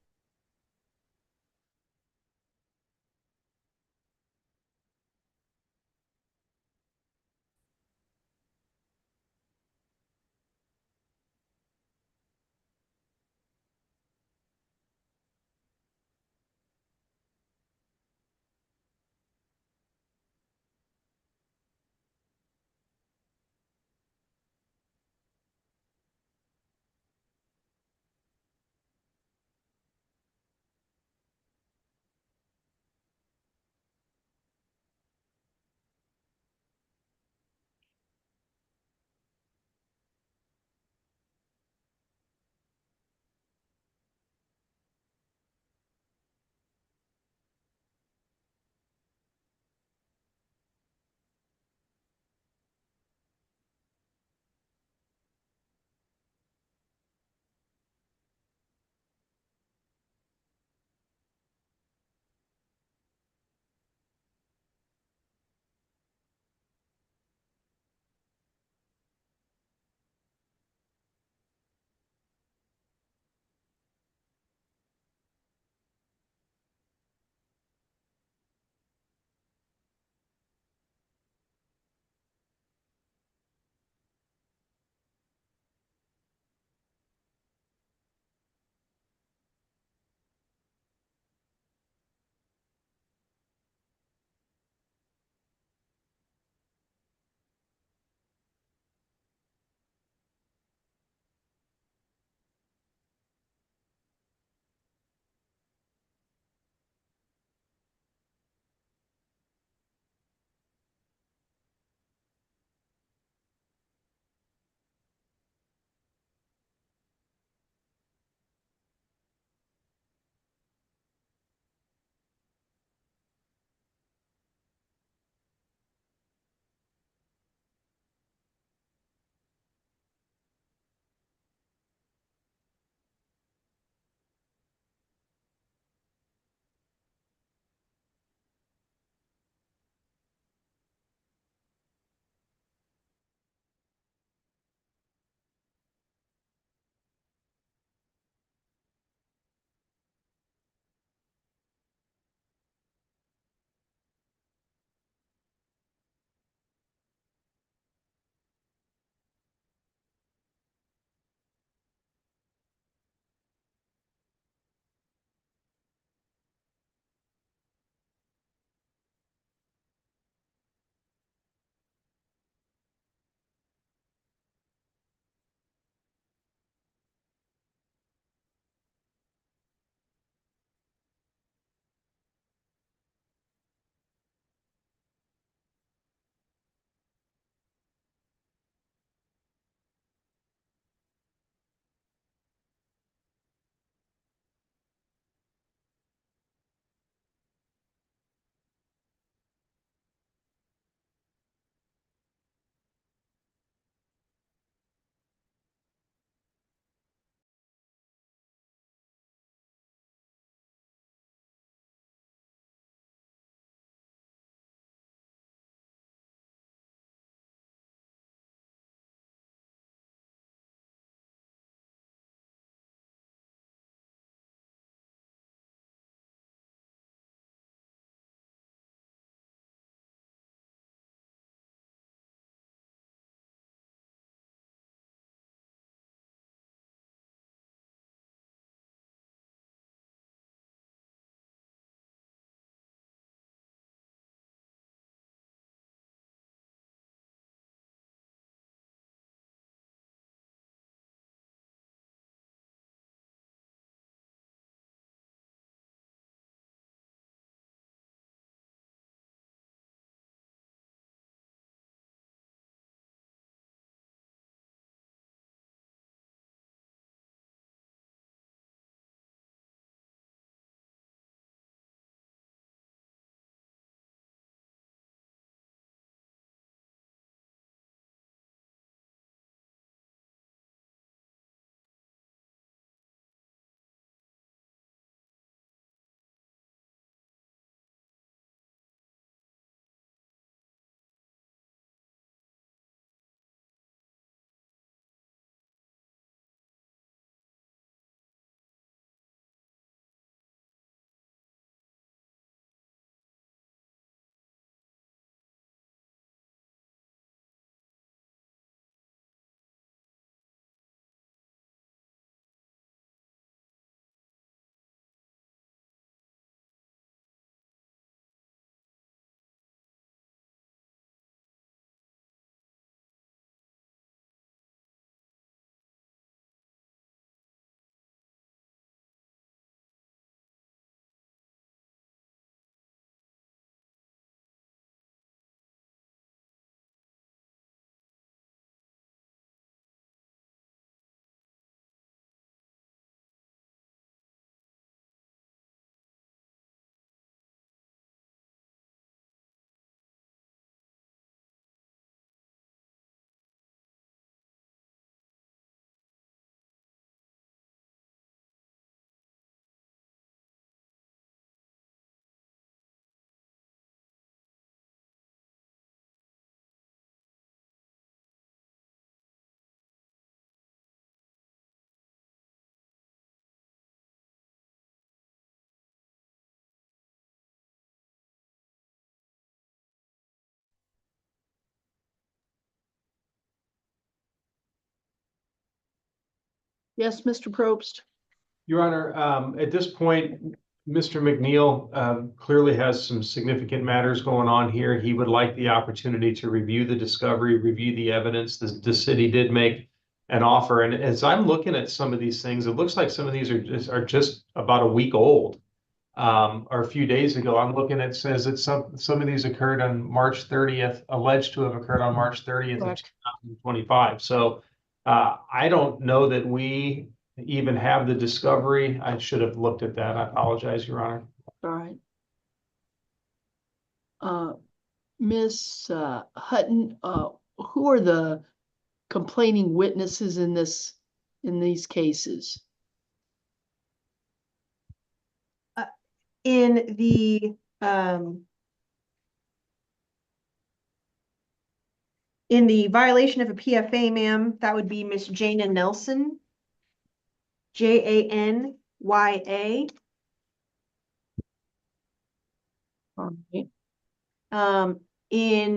S2: Yes, Mr. Probst?
S1: Your Honor, at this point, Mr. McNeil clearly has some significant matters going on here. He would like the opportunity to review the discovery, review the evidence. The city did make an offer, and as I'm looking at some of these things, it looks like some of these are just about a week old, or a few days ago. I'm looking at, says that some of these occurred on March 30th, alleged to have occurred on March 30th of
S2: Correct.
S1: 2025. So I don't know that we even have the discovery. I should have looked at that. I apologize, Your Honor.
S2: All right. Miss Hutton, who are the complaining witnesses in these cases?
S6: In the violation of a PFA, ma'am, that would be Miss Jana Nelson. Janya.
S2: All right.
S6: In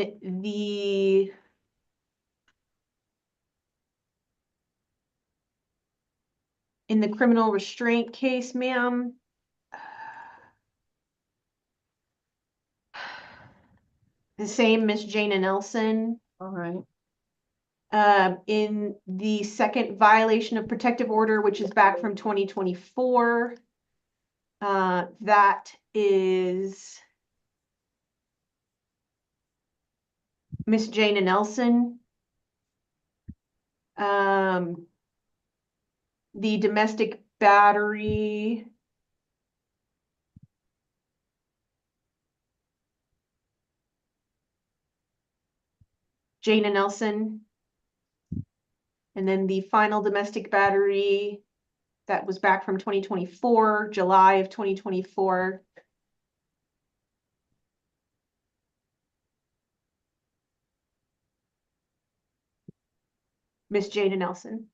S6: the criminal restraint case, ma'am, the same Miss Jana Nelson.
S2: All right.
S6: In the second violation of protective order, which is back from 2024, that is Miss Jana Nelson. The domestic battery. Jana Nelson. And then the final domestic battery that was back from 2024, July of 2024. Miss Jana Nelson.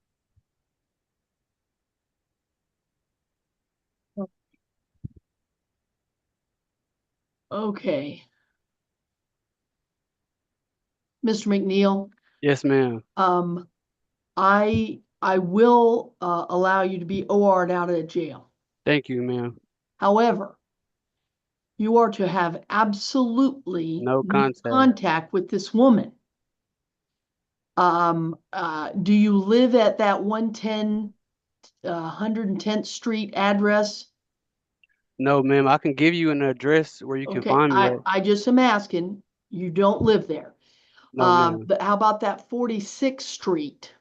S2: Okay. Mr. McNeil,
S11: Yes, ma'am.
S2: I will allow you to be OR'd out of jail.
S11: Thank you, ma'am.
S2: However, you are to have absolutely
S11: No contact.
S2: contact with this woman. Do you live at that 110th Street address?
S11: No, ma'am. I can give you an address where you can
S2: Okay,
S11: find me at.
S2: I just am asking. You don't live there.
S11: No, ma'am.
S2: But how about that 46th Street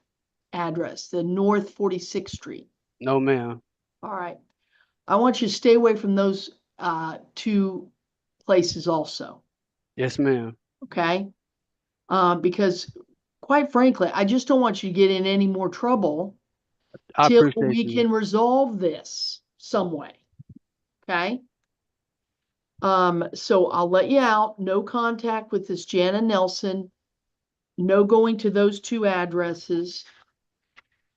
S2: address, the North 46th Street?
S11: No, ma'am.
S2: All right. I want you to stay away from those two places also,
S11: Yes, ma'am.
S2: okay? Because quite frankly, I just don't want you to get in any more trouble
S11: I
S2: till
S11: appreciate
S2: we
S11: you.
S2: can resolve this some way, okay? So I'll let you out. No contact with this Jana Nelson. No going to those two addresses.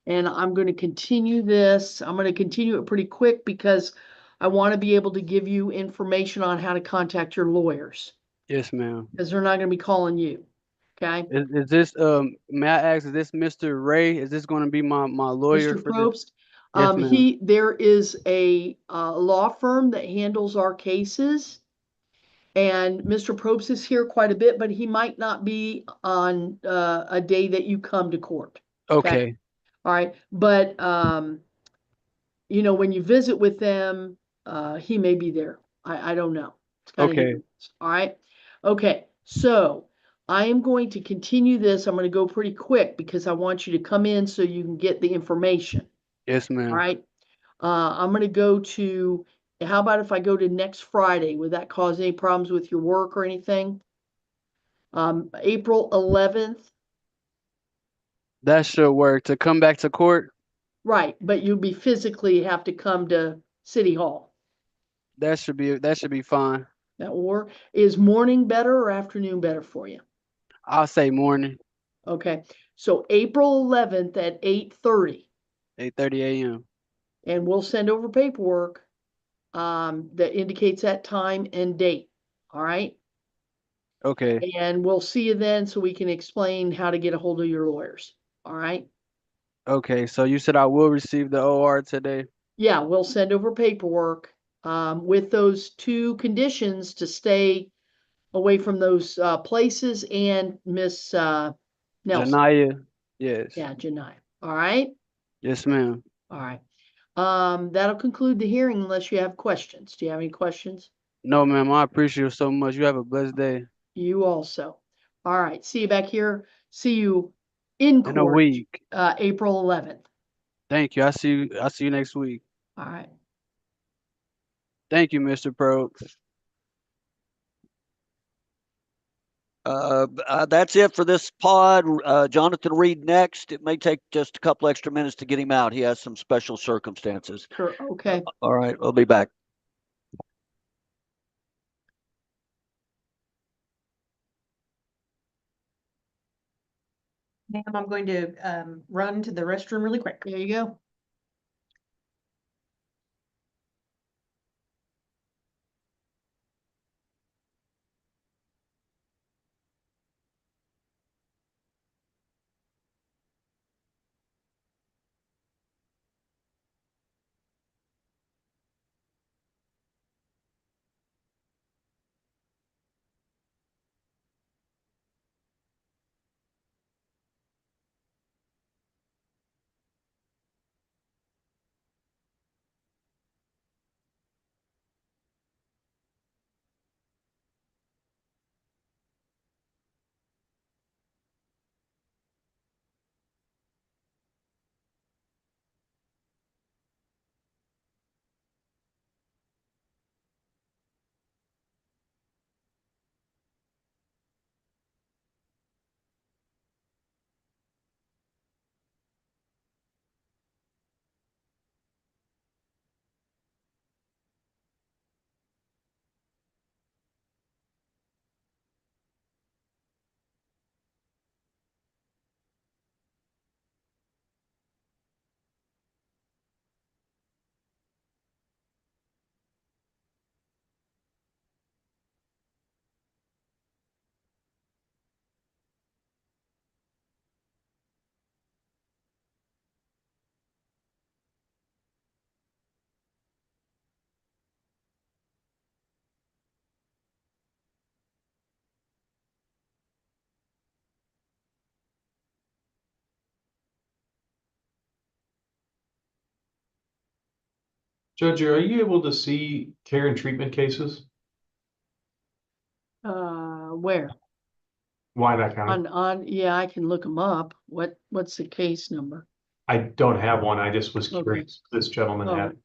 S2: And I'm going to continue this. I'm going to continue it pretty quick because I want to be able to give you information on how to contact your lawyers
S11: Yes, ma'am.
S2: because they're not going to be calling you. Okay.
S11: Is this may I ask, is this Mr. Ray? Is this going to be my lawyer
S2: Mr.
S11: for this?
S2: Probst,
S11: Yes, ma'am.
S2: there is a law firm that handles our cases. And Mr. Probst is here quite a bit, but he might not be on a day that you come to court.
S11: Okay.
S2: All right. But, you know, when you visit with them, he may be there. I don't know. It's kind of
S11: Okay.
S2: all right. Okay. So I am going to continue this. I'm going to go pretty quick because I want you to come in so you can get the information.
S11: Yes,
S2: All
S11: ma'am.
S2: right. I'm going to go to, how about if I go to next Friday? Would that cause any problems with your work or anything? April 11th.
S11: That should work. To come back to court,
S2: Right. But you'll be physically have to come to City Hall.
S11: that should be fine.
S2: That will work. Is morning better or afternoon better for you?
S11: I'll say morning,
S2: Okay. So April 11th at 8:30.
S11: 8:30 a.m.
S2: And we'll send over paperwork that indicates that time and date. All right.
S11: Okay.
S2: And we'll see you then so we can explain how to get a hold of your lawyers. All right.
S11: Okay, so you said I will receive the OR today.
S2: Yeah, we'll send over paperwork, with those two conditions to stay away from those, places and Miss, Nelson.
S11: Janaya, yes.
S2: Yeah, Janai. All right,
S11: Yes, ma'am.
S2: all right. That'll conclude the hearing unless you have questions. Do you have any questions?
S11: No, ma'am, I appreciate you so much. You have a blessed day.
S2: You also. All right, see you back here. See you in
S11: In a
S2: court,
S11: week.
S2: April 11th.
S11: Thank you. I see you next week.
S2: All right.
S11: Thank you, Mr. Probst.
S3: That's it for this pod. Jonathan Reed next. It may take just a couple extra minutes to get him out. He has some special circumstances.
S2: Okay.
S3: All right, I'll be back.
S6: Ma'am, I'm going to run to the restroom really quick.
S2: There you go.
S1: Judge, are you able to see care and treatment cases?
S2: Where?
S1: Wyandotte County.
S2: Yeah, I can look them up. What's the case number?
S1: I don't have one. I just was
S2: Okay.
S1: curious. This gentleman had.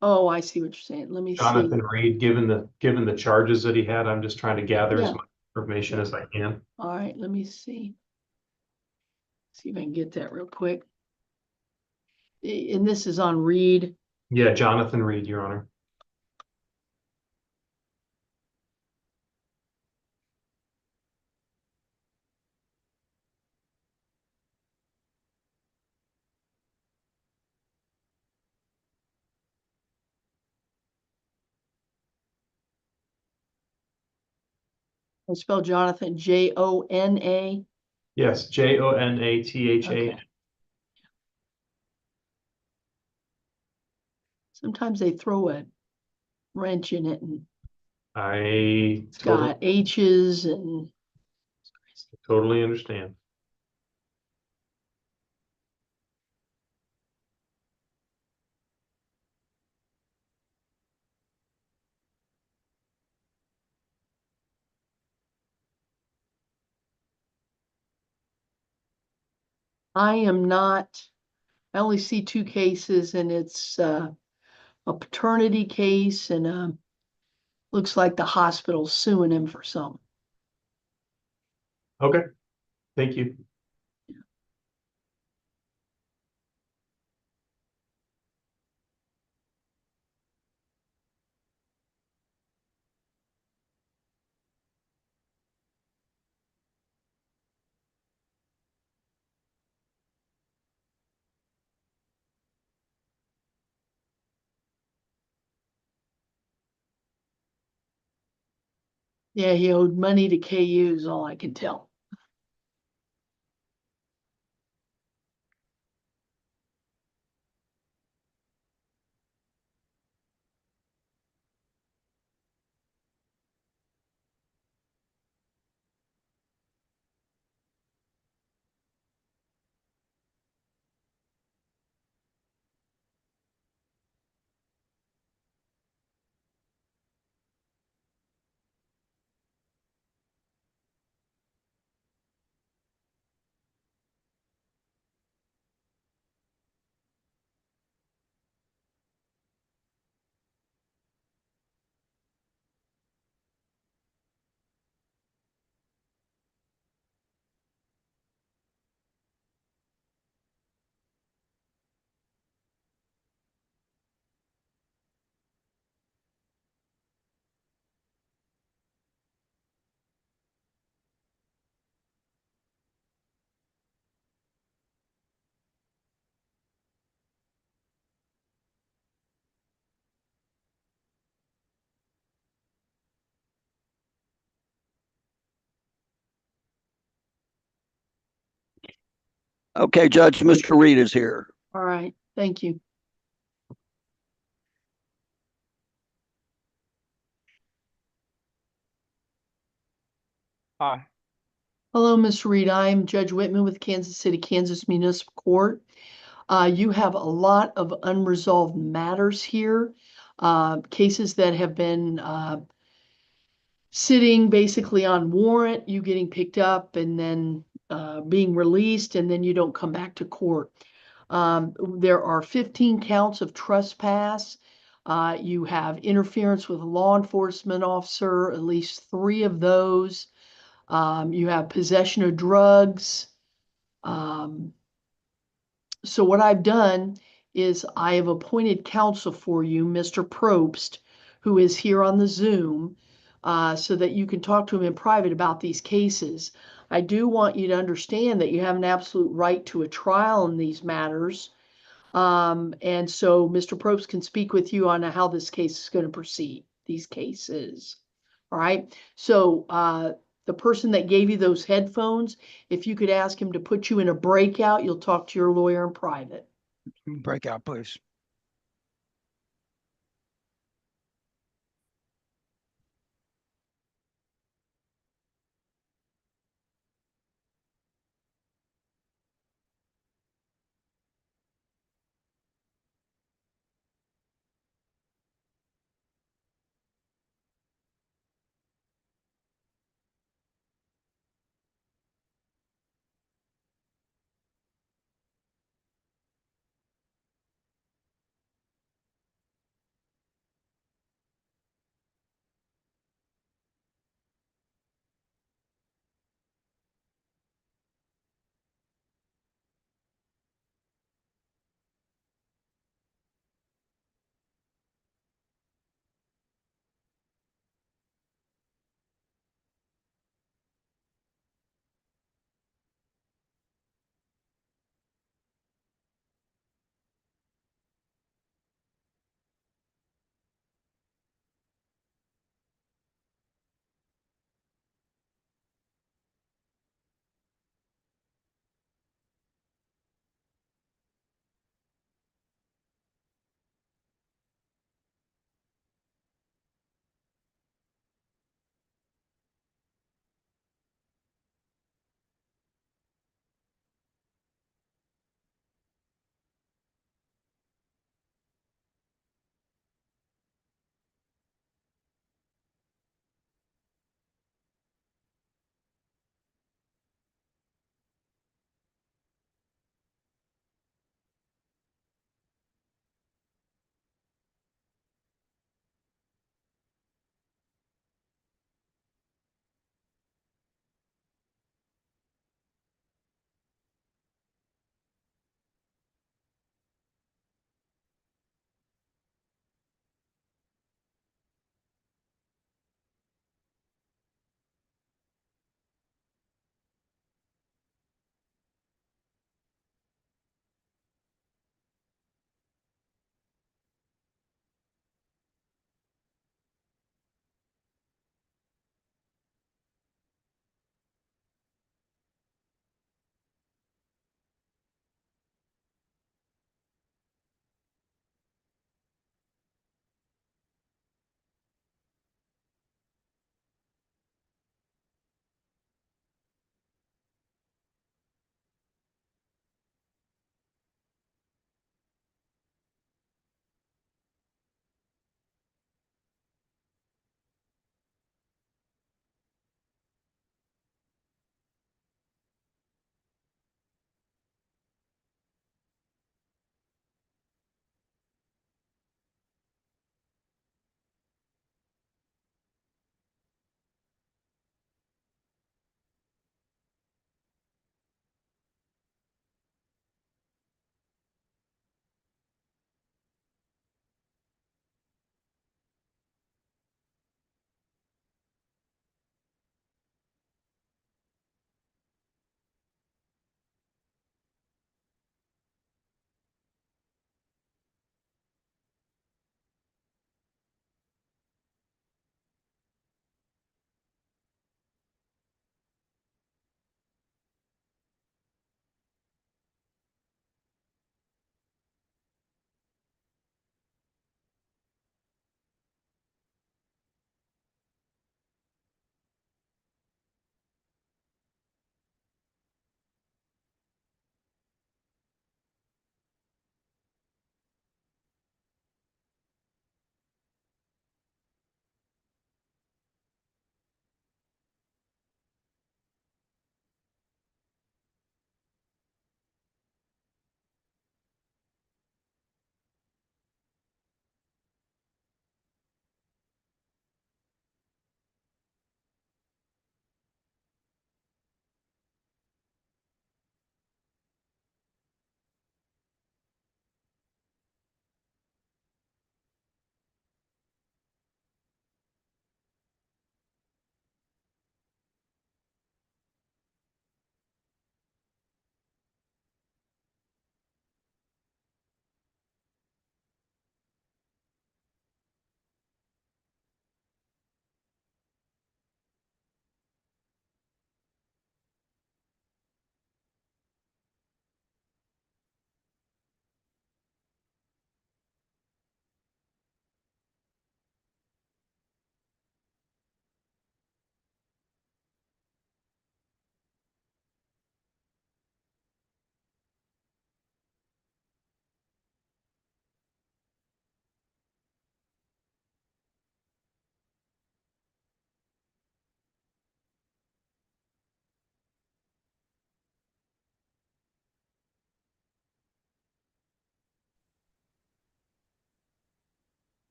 S2: Oh, I see what you're saying. Let me see.
S1: Jonathan Reed, given the charges that he had, I'm just trying to gather as
S2: Yeah.
S1: much information as I can.
S2: All right, let me see. See if I can get that real quick. And this is on Reed.
S1: Yeah, Jonathan Reed, Your Honor.
S2: I spell Jonathan Jona.
S1: Yes, Jonatha.
S2: Okay. Sometimes they throw a wrench in it and
S1: I
S2: it's got H's and
S1: totally understand.
S2: I only see two cases and it's a paternity case and looks like the hospital's suing him for something.
S1: Okay, thank you.
S2: Yeah, he owed money to KU is all I can tell.
S3: Okay, Judge, Mr. Reed is here.
S2: All right, thank you.
S8: Hi.
S2: Hello, Ms. Reed. I am Judge Whitman with Kansas City, Kansas Municipal Court. You have a lot of unresolved matters here, cases that have been sitting basically on warrant, you getting picked up and then being released, and then you don't come back to court. There are 15 counts of trespass. You have interference with a law enforcement officer, at least 3 of those. You have possession of drugs. So what I've done is I have appointed counsel for you, Mr. Probst, who is here on the Zoom, so that you can talk to him in private about these cases. I do want you to understand that you have an absolute right to a trial in these matters. And so Mr. Probst can speak with you on how this case is going to proceed, these cases. All right. So the person that gave you those headphones, if you could ask him to put you in a breakout, you'll talk to your lawyer in private.
S7: Breakout, please.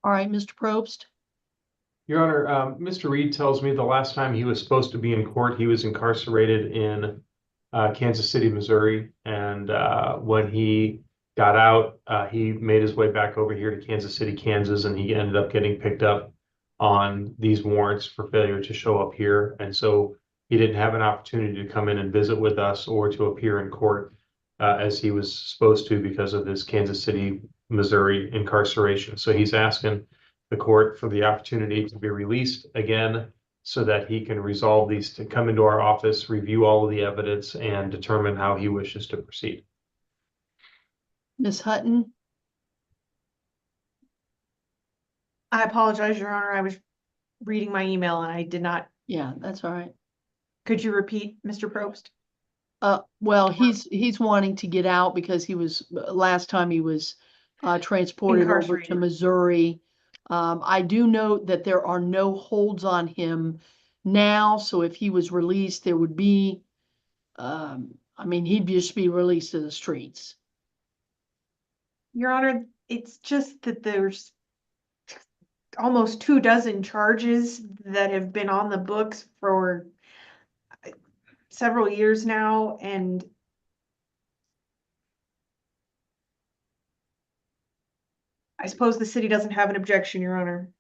S2: All right, Mr. Probst.
S1: Your Honor, Mr. Reed tells me the last time he was supposed to be in court, he was incarcerated in Kansas City, Missouri. And when he got out, he made his way back over here to Kansas City, Kansas, and he ended up getting picked up on these warrants for failure to show up here. And so he didn't have an opportunity to come in and visit with us or to appear in court as he was supposed to because of his Kansas City, Missouri incarceration. So he's asking the court for the opportunity to be released again so that he can resolve these, to come into our office, review all of the evidence, and determine how he wishes to proceed.
S2: Ms. Hutton.
S6: I apologize, Your Honor. I was reading my email and I did not.
S2: Yeah, that's all right.
S6: Could you repeat, Mr. Probst?
S2: Well, he's wanting to get out because he was, last time he was transported over to
S6: Incarcerated.
S2: Missouri. I do note that there are no holds on him now, so if he was released, there would be, I mean, he'd just be released to the streets.
S6: Your Honor, it's just that there's almost 24 charges that have been on the books for several years now, and I suppose the city doesn't have an objection, Your Honor.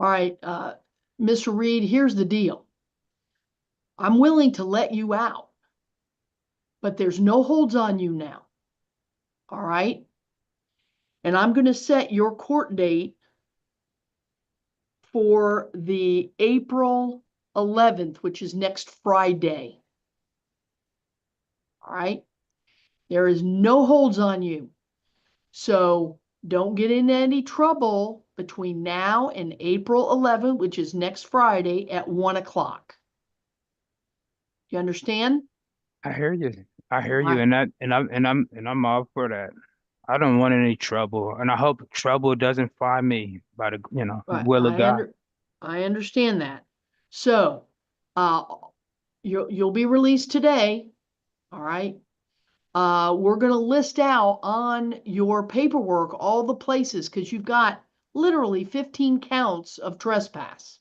S2: All right, Mr. Reed, here's the deal. I'm willing to let you out, but there's no holds on you now. All right? And I'm going to set your court date for the April 11th, which is next Friday. All right? There is no holds on you. So don't get into any trouble between now and April 11th, which is next Friday at 1 o'clock. You understand?
S12: I hear you. I hear you,
S2: Alright.
S12: and I'm all for that. I don't want any trouble, and I hope trouble doesn't find me by the
S2: Right,
S12: will of God.
S2: I understand that. So, you'll be released today. All right. We're going to list out on your paperwork all the places because you've got literally 15 counts of trespass.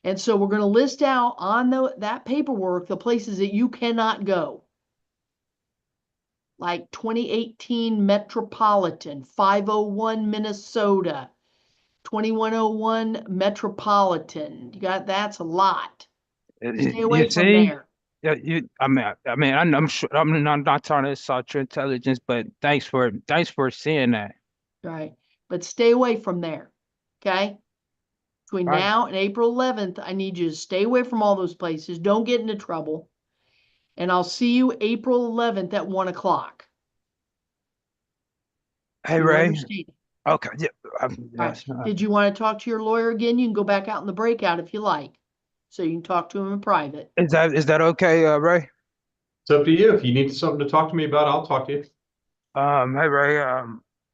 S2: And so we're going to list out on that paperwork the places that you cannot go. Like 2018 Metropolitan, 501 Minnesota, 2101 Metropolitan. That's a lot. Stay away
S12: You
S2: from
S12: see?
S2: there.
S12: Yeah, I'm sure I'm not trying to insult your intelligence, but thanks for seeing that.
S2: Right. But stay away from there. Okay? Between
S12: Right.
S2: now and April 11th, I need you to stay away from all those places. Don't get into trouble. And I'll see you April 11th at 1 o'clock.
S12: Hey,
S2: You
S12: Ray.
S2: understand?
S12: Okay. Yeah.
S2: All right. Did you want to talk to your lawyer again? You can go back out in the breakout if you like. So you can talk to him in private.
S12: Is that okay, Ray?
S1: It's up to you. If you need something to talk to me about, I'll talk to you.
S12: Hey, Ray.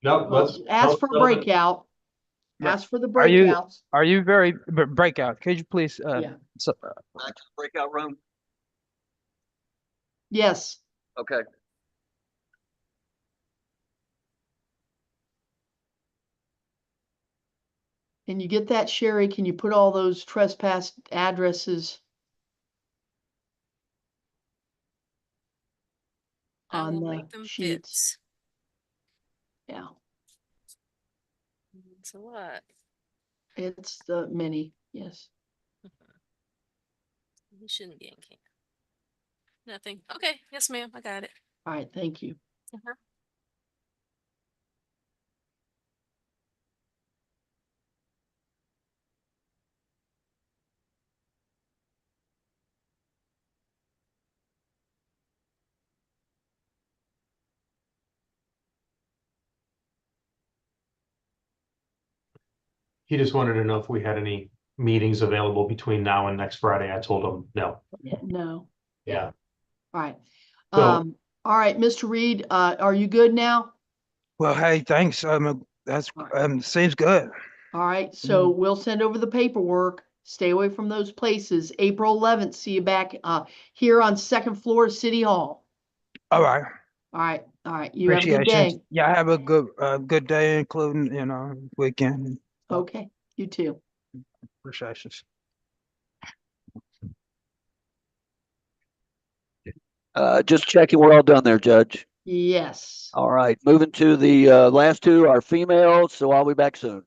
S1: No,
S2: Well, ask for a breakout.
S12: Right.
S2: Ask for the
S12: Are you
S2: breakouts.
S12: are you very breakout? Could you please
S2: Yeah.
S12: so,
S3: Back to the breakout room.
S2: Yes.
S3: Okay.
S2: Can you get that, Sherry? Can you put all those trespass addresses
S9: I
S2: on
S9: will
S2: the
S9: make them
S2: sheets?
S9: fit.
S2: Yeah,
S9: It's a lot.
S2: it's the mini. Yes.
S9: You shouldn't be in camp. Nothing. Okay. Yes, ma'am. I got it.
S2: All right. Thank you.
S9: Uh-huh.
S1: He just wanted to know if we had any meetings available between now and next Friday. I told him no.
S2: Yeah, no.
S1: Yeah.
S2: All right.
S1: So-
S2: All right, Mr. Reed, are you good now?
S12: well, hey, thanks. That's
S2: All right.
S12: seems good.
S2: All right. So we'll send over the paperwork. Stay away from those places. April 11th, see you back here on second floor of City Hall.
S12: All right.
S2: All right. All right, you have a good
S12: Appreciations.
S2: day.
S12: Y'all have a good day, including, weekend.
S2: Okay, you too.
S12: Appreciations.
S3: Just checking we're all done there, Judge.
S2: Yes.
S3: All right, moving to the last two are females, so I'll be back soon.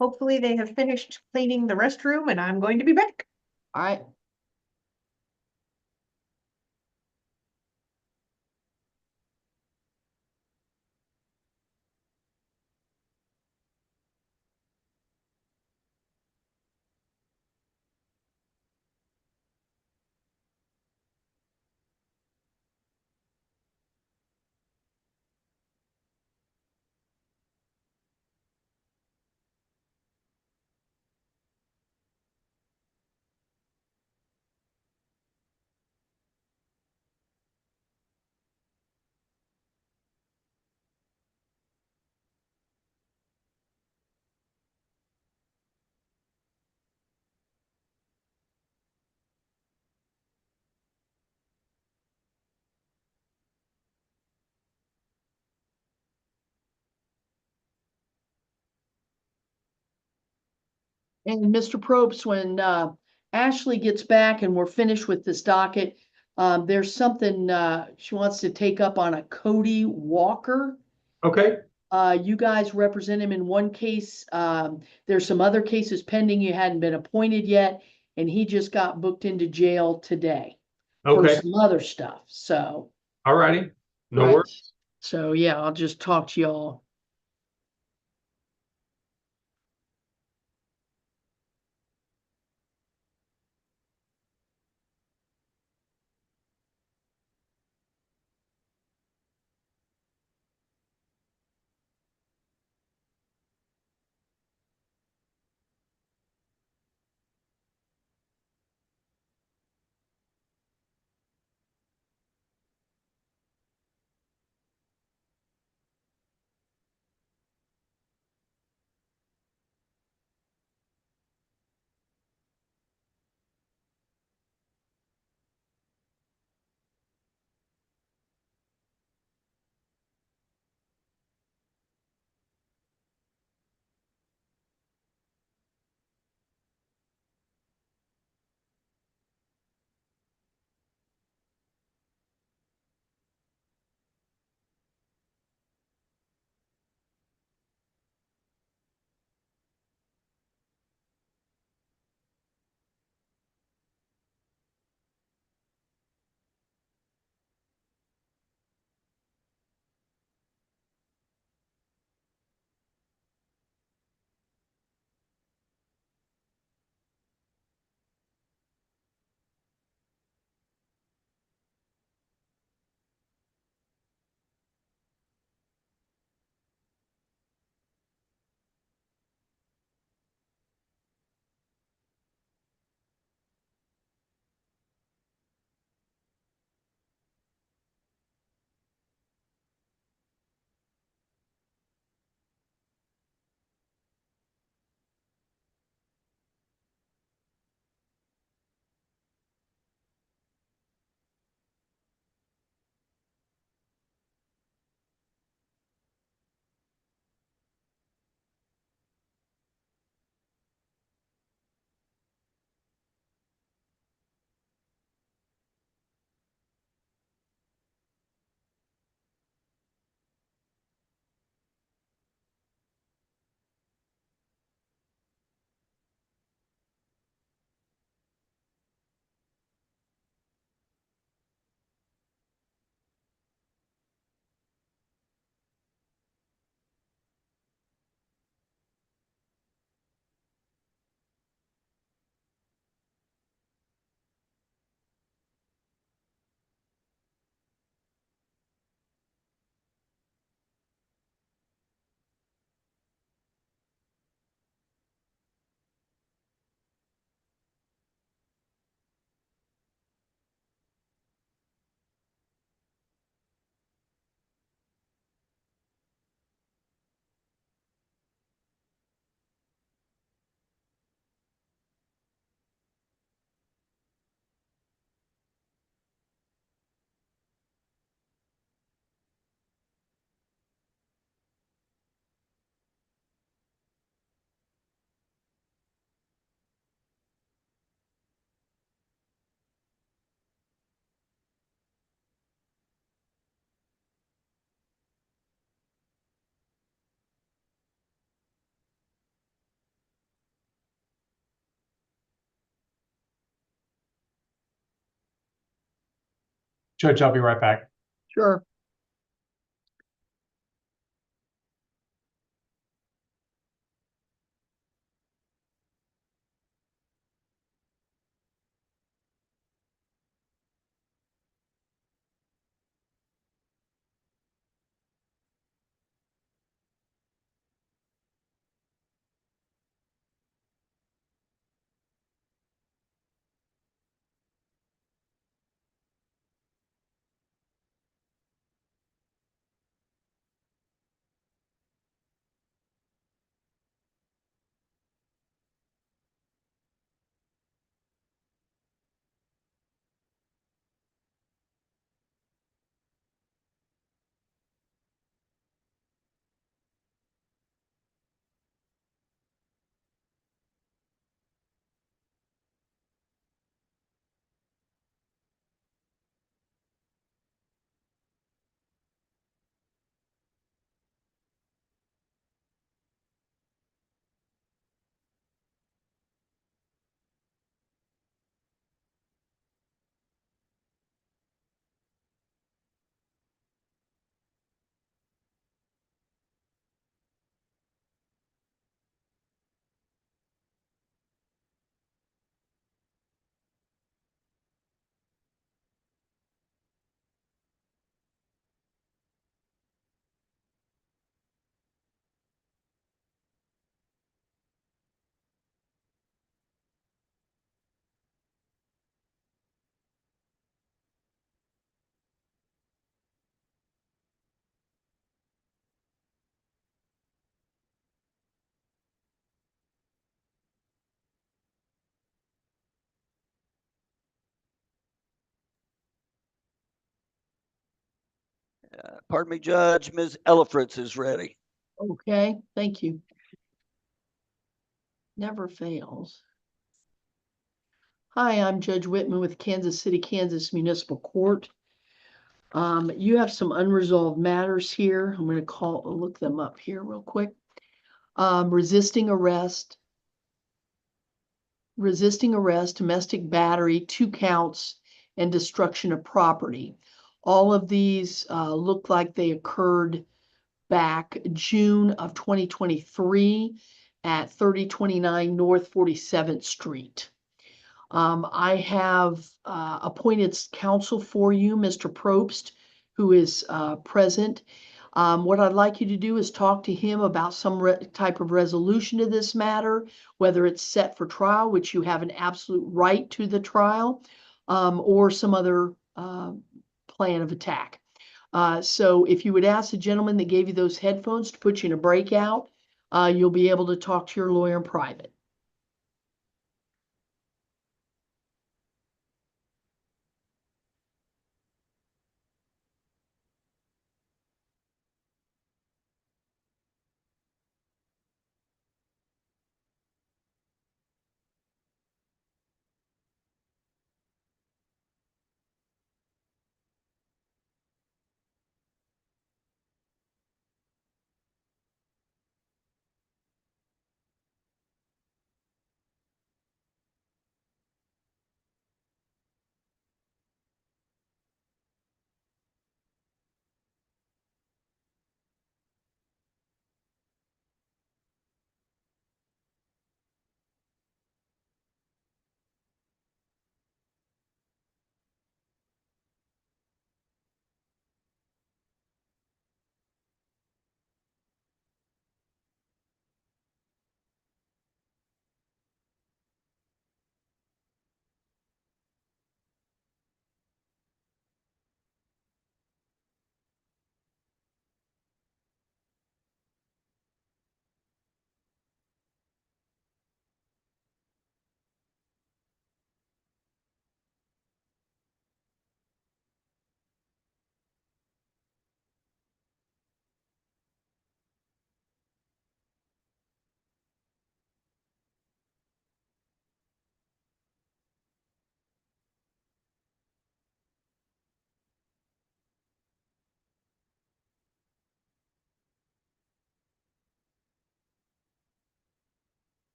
S6: Hopefully they have finished cleaning the restroom and I'm going to be back.
S2: All right. And Mr. Probst, when Ashley gets back and we're finished with this docket, there's something she wants to take up on a Cody Walker.
S1: Okay,
S2: You guys represent him in one case. There's some other cases pending. You hadn't been appointed yet, and he just got booked into jail today for
S1: okay,
S2: some other stuff. So,
S1: all righty. No
S2: right.
S1: worries.
S2: So yeah, I'll just talk to y'all.
S1: Judge, I'll be right back.
S2: Sure.
S3: Pardon me, Judge, Ms. Elifritz is ready.
S2: Okay, thank you. Never fails. Hi, I'm Judge Whitman with Kansas City, Kansas Municipal Court. You have some unresolved matters here. I'm going to look them up here real quick. Resisting arrest, domestic battery, 2 counts, and destruction of property. All of these look like they occurred back June of 2023 at 3029 North 47th Street. I have appointed counsel for you, Mr. Probst, who is present. What I'd like you to do is talk to him about some type of resolution to this matter, whether it's set for trial, which you have an absolute right to the trial, or some other plan of attack. So if you would ask the gentleman that gave you those headphones to put you in a breakout, you'll be able to talk to your lawyer in private.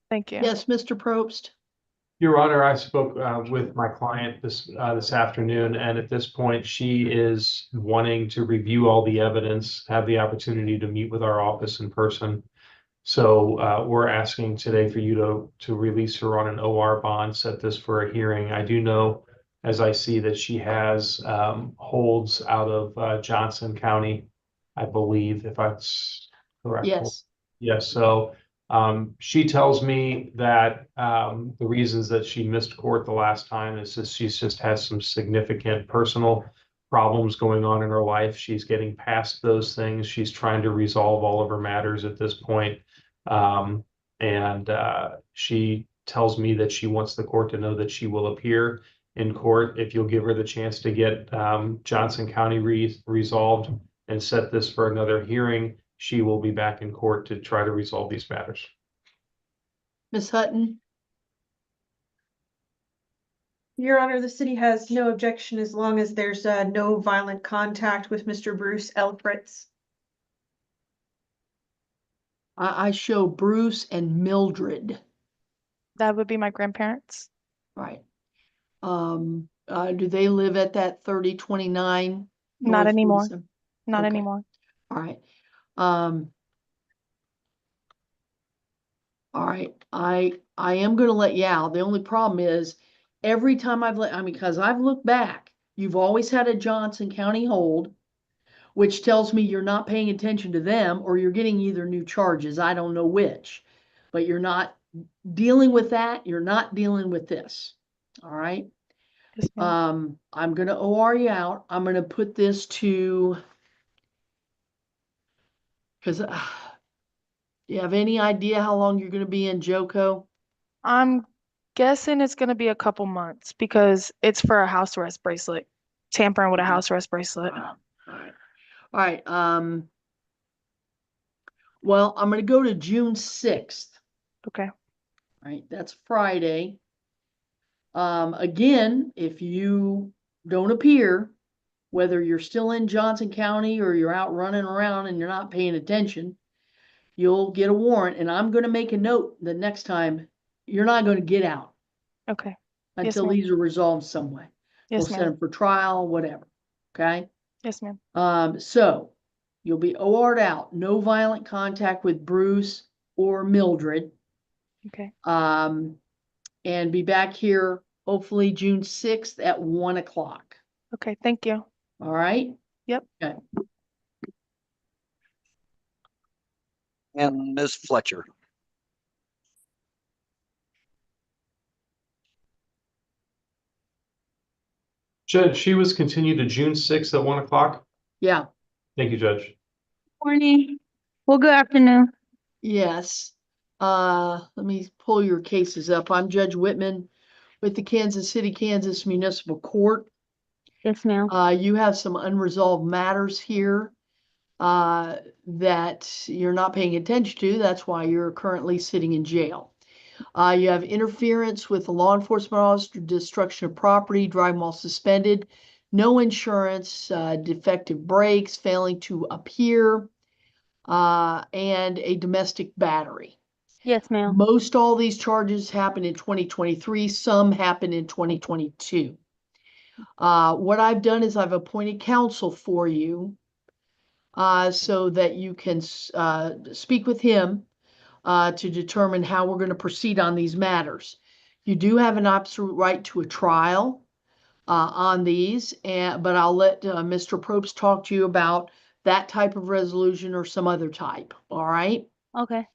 S13: Thank you.
S2: Yes, Mr. Probst?
S1: Your Honor, I spoke with my client this afternoon, and at this point, she is wanting to review all the evidence, have the opportunity to meet with our office in person. So we're asking today for you to release her on an OR bond, set this for a hearing. I do know, as I see, that she has holds out of Johnson County, I believe, if that's correct.
S2: Yes.
S1: Yes, so she tells me that the reasons that she missed court the last time is that she's just has some significant personal problems going on in her life. She's getting past those things. She's trying to resolve all of her matters at this point. And she tells me that she wants the court to know that she will appear in court if you'll give her the chance to get Johnson County resolved and set this for another hearing. She will be back in court to try to resolve these matters.
S2: Ms. Hutton?
S6: Your Honor, the city has no objection as long as there's no violent contact with Mr. Bruce L. Fritz.
S2: I show Bruce and Mildred.
S13: That would be my grandparents.
S2: Right. Do they live at that 3029?
S13: Not
S2: North
S13: anymore.
S2: 47?
S13: Not
S2: Okay.
S13: anymore.
S2: All right. All right. I am going to let you out. The only problem is every time because I've looked back, you've always had a Johnson County hold, which tells me you're not paying attention to them or you're getting either new charges. I don't know which, but you're not dealing with that. You're not dealing with this. All right.
S13: Yes, ma'am.
S2: I'm going to OR you out. I'm going to put this to, because you have any idea how long you're going to be in JoCo?
S13: I'm guessing it's gonna be a couple months because it's for a house arrest bracelet. Tampering with a house arrest bracelet.
S2: All right. All right. Well, I'm going to go to June 6th.
S13: Okay.
S2: All right. That's Friday. Again, if you don't appear, whether you're still in Johnson County or you're out running around and you're not paying attention, you'll get a warrant. And I'm going to make a note the next time you're not going to get out
S13: Okay. Yes,
S2: until
S13: ma'am.
S2: these are resolved some way. We'll
S13: Yes,
S2: set
S13: ma'am.
S2: them for trial, whatever. Okay.
S13: Yes, ma'am.
S2: So you'll be OR'd out. No violent contact with Bruce or Mildred.
S13: Okay.
S2: And be back here hopefully June 6th at 1 o'clock.
S13: Okay. Thank you.
S2: All right.
S13: Yep.
S2: Okay.
S3: And Ms. Fletcher.
S1: Judge, she was continued to June 6th at 1 o'clock.
S2: Yeah.
S1: Thank you, Judge.
S14: Morning. Well, good afternoon.
S2: Yes. Let me pull your cases up. I'm Judge Whitman with the Kansas City, Kansas Municipal Court.
S14: Yes, ma'am.
S2: You have some unresolved matters here that you're not paying attention to. That's why you're currently sitting in jail. You have interference with the law enforcement officer, destruction of property, driving while suspended, no insurance, defective brakes, failing to appear, and a domestic battery.
S14: Yes, ma'am.
S2: Most all these charges happen in 2023. Some happen in 2022. What I've done is I've appointed counsel for you so that you can speak with him to determine how we're going to proceed on these matters. You do have an absolute right to a trial on these, but I'll let Mr. Probst talk to you about that type of resolution or some other type. All right.
S14: Okay.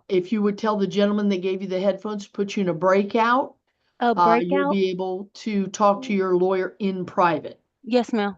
S2: If you would tell the gentleman that gave you the headphones to put you in a breakout,
S14: A
S2: you'll
S14: breakout?
S2: be able to talk to your lawyer in private.
S14: Yes, ma'am.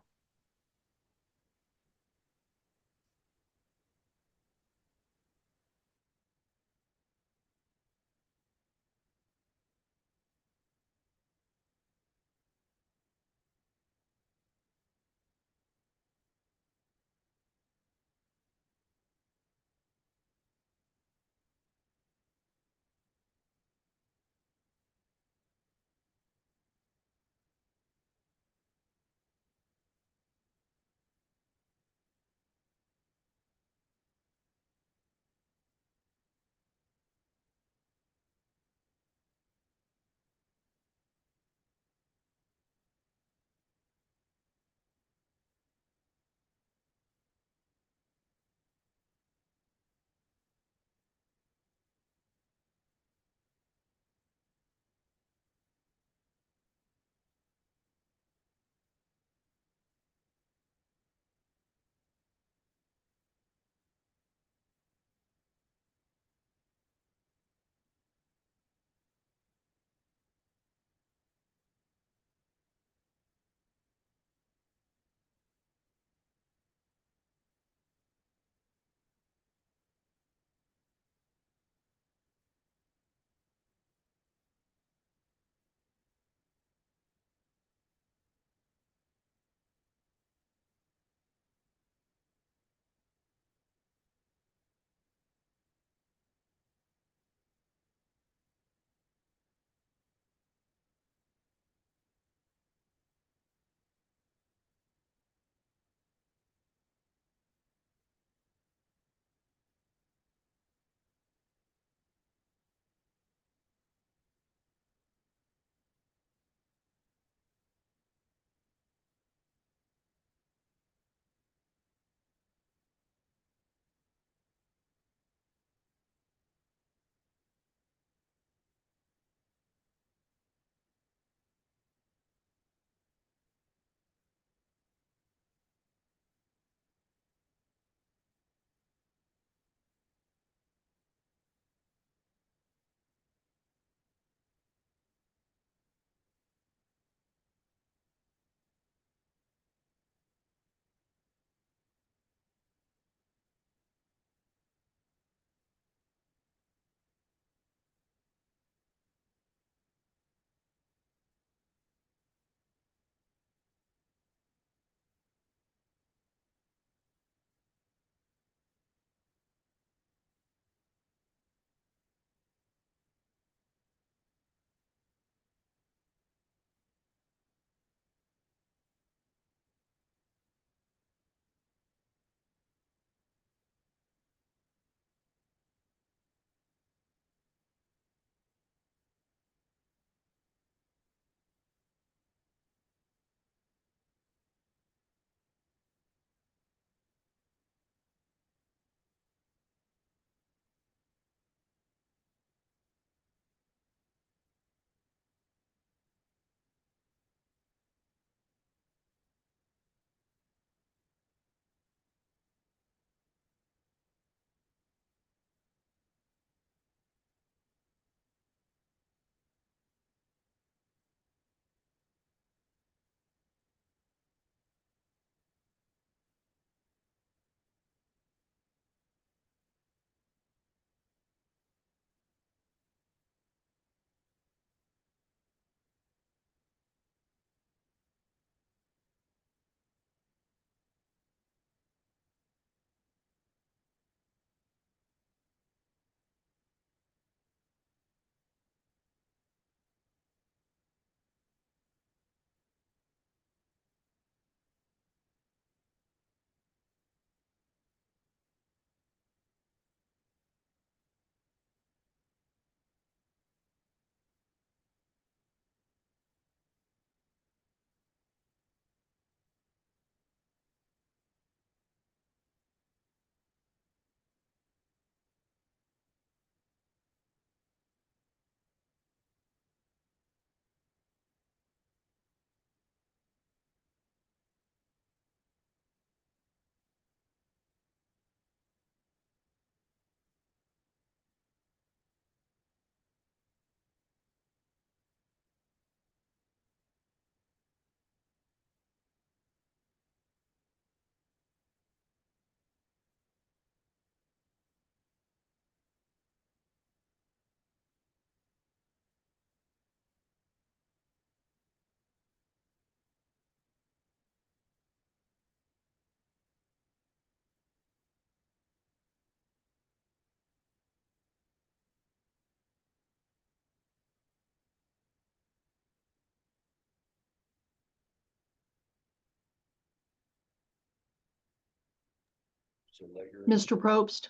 S2: Mr. Probst?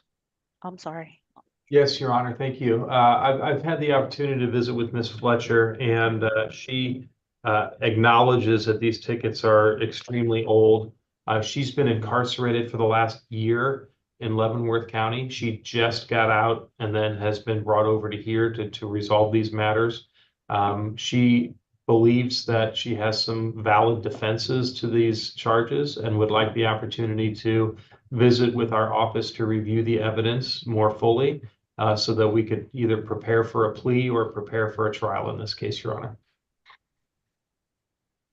S5: I'm sorry.
S1: Yes, Your Honor, thank you. I've had the opportunity to visit with Ms. Fletcher, and she acknowledges that these tickets are extremely old. She's been incarcerated for the last year in Leavenworth County. She just got out and then has been brought over to here to resolve these matters. She believes that she has some valid defenses to these charges and would like the opportunity to visit with our office to review the evidence more fully, so that we could either prepare for a plea or prepare for a trial in this case, Your Honor.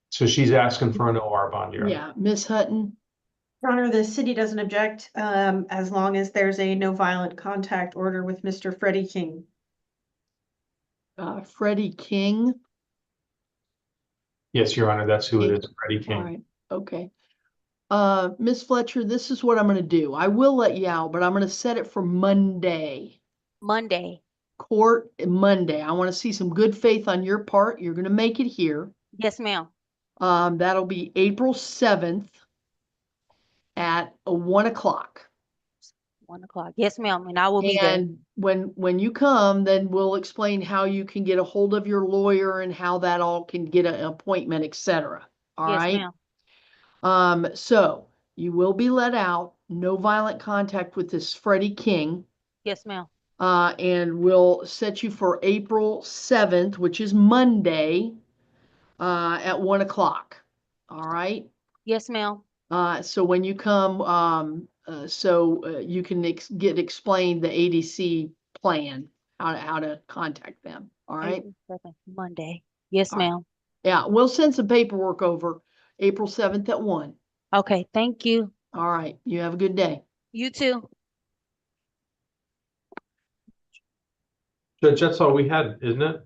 S1: So she's asking for an OR bond, Your Honor.
S2: Yeah, Ms. Hutton?
S6: Your Honor, the city doesn't object, as long as there's a no violent contact order with Mr. Freddie King.
S2: Freddie King?
S1: Yes, Your Honor, that's who it is, Freddie
S2: All
S1: King.
S2: right, okay. Ms. Fletcher, this is what I'm gonna do. I will let you out, but I'm gonna set it for Monday.
S14: Monday.
S2: Court Monday. I want to see some good faith on your part. You're gonna make it here.
S14: Yes, ma'am.
S2: That'll be April 7th at 1 o'clock.
S14: 1 o'clock. Yes, ma'am. And I will be there.
S2: And when you come, then we'll explain how you can get a hold of your lawyer and how that all can get an appointment, etc. All
S14: Yes,
S2: right.
S14: ma'am.
S2: So you will be let out. No violent contact with this Freddie King.
S14: Yes, ma'am.
S2: And we'll set you for April 7th, which is Monday, at 1 o'clock. All right.
S14: Yes, ma'am.
S2: So when you come, you can get explained the ADC plan, how to contact them. All right.
S14: April 7th, Monday. Yes,
S2: All right.
S14: ma'am.
S2: Yeah, we'll send some paperwork over April 7th at 1.
S14: Okay, thank you.
S2: All right. You have a good day.
S14: You too.
S1: Judge, that's all we had, isn't it?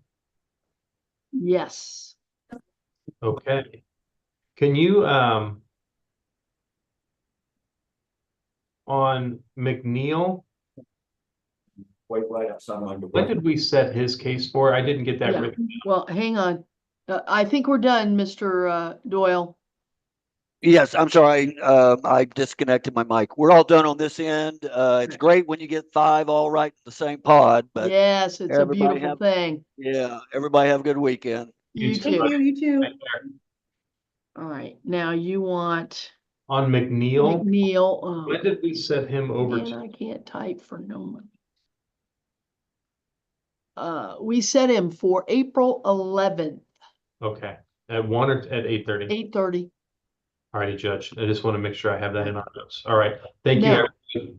S2: Yes.
S1: Okay. Can you, on McNeil,
S15: Wait right outside my door.
S1: when did we set his case for? I didn't get that
S2: Yeah.
S1: written.
S2: Well, hang on. I think we're done, Mr. Doyle.
S3: Yes, I'm sorry. I disconnected my mic. We're all done on this end. It's great when you get 5 all right in the same pod, but
S2: Yes, it's a
S3: everybody
S2: beautiful thing.
S3: yeah, everybody have a good weekend.
S2: You
S1: too.
S2: too.
S6: You too.
S2: All right. Now you want
S1: On McNeil,
S2: McNeil.
S1: when did we set him over
S2: Man,
S1: to?
S2: I can't type for no money. We set him for April 11th,
S1: Okay, at 1 or at 8:30?
S2: 8:30.
S1: All righty, Judge. I just want to make sure I have that in our notes. All right. Thank you.
S2: Now-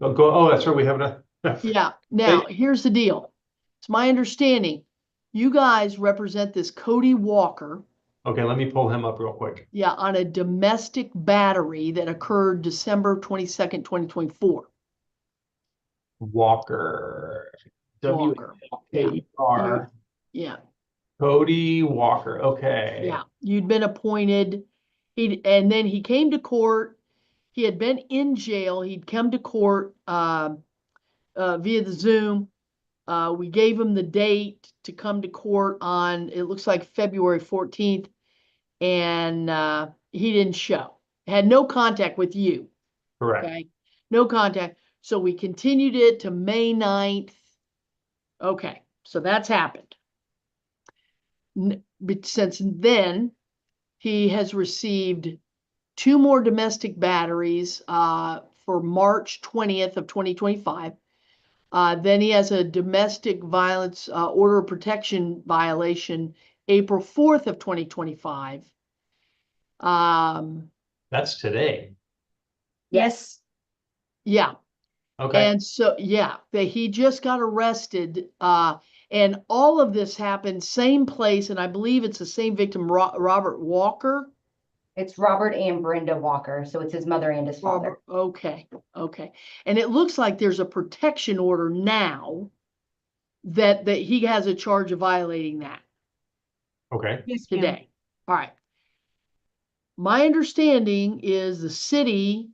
S1: everybody. Oh, that's right. We have a.
S2: Yeah. Now, here's the deal. It's my understanding. You guys represent this Cody Walker.
S1: Okay, let me pull him up real quick.
S2: Yeah, on a domestic battery that occurred December 22nd, 2024.
S1: Walker.
S2: Walker.
S1: W-A-K-E-R.
S2: Yeah.
S1: Cody Walker. Okay.
S2: Yeah. You'd been appointed. And then he came to court. He had been in jail. He'd come to court via the Zoom. We gave him the date to come to court on, it looks like February 14th. And he didn't show. Had no contact with you.
S1: Correct.
S2: Okay. No contact. So we continued it to May 9th. Okay. So that's happened. But since then, he has received 2 more domestic batteries for March 20th of 2025. Then he has a domestic violence order of protection violation April 4th of 2025.
S1: That's today.
S6: Yes.
S2: Yeah.
S1: Okay.
S2: And so, yeah, he just got arrested. And all of this happened same place. And I believe it's the same victim, Robert Walker.
S16: It's Robert and Brenda Walker, so it's his mother and his father.
S2: Okay, okay. And it looks like there's a protection order now that he has a charge of violating that
S1: Okay.
S2: today. All right. My understanding is the city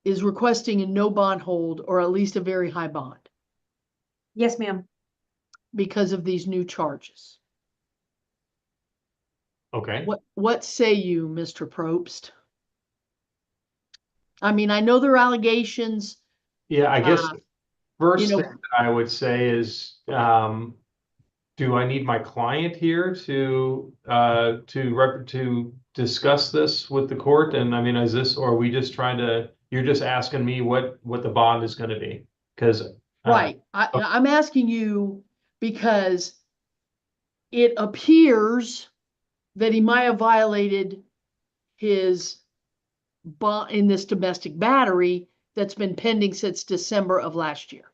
S2: is requesting a no bond hold, or at least a very high bond,
S6: Yes, ma'am.
S2: because of these new charges.
S1: Okay.
S2: What say you, Mr. Probst? I mean, I know there are allegations.
S1: Yeah, I guess first
S2: know-
S1: thing that I would say is, do I need my client here to discuss this with the court? And I mean, is this, or are we just trying to, you're just asking me what the bond is gonna be? Because
S2: Right, I'm asking you because it appears that he might have violated his bond in this domestic battery that's been pending since December of last year.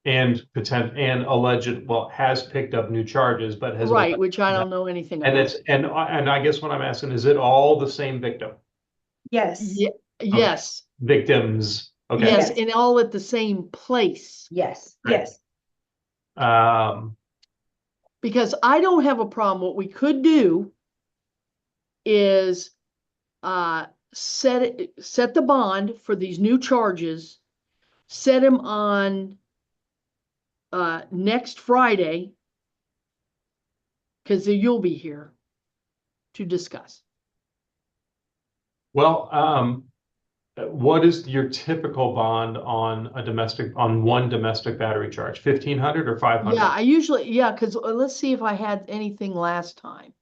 S1: and alleged, well, has picked up new charges, but has.
S2: Right, which I don't know anything
S1: And
S2: about.
S1: it's, and I guess what I'm asking, is it all the same victim?
S6: Yes.
S2: Yes,
S1: Victims, okay.
S2: yes, and all at the same place.
S16: Yes.
S6: Yes.
S2: Because I don't have a problem. What we could do is set the bond for these new charges, set him on next Friday, because you'll be here to discuss.
S1: Well, what is your typical bond on one domestic battery charge? 1,500 or 500?
S2: Yeah, I usually, because let's see if I had anything last time.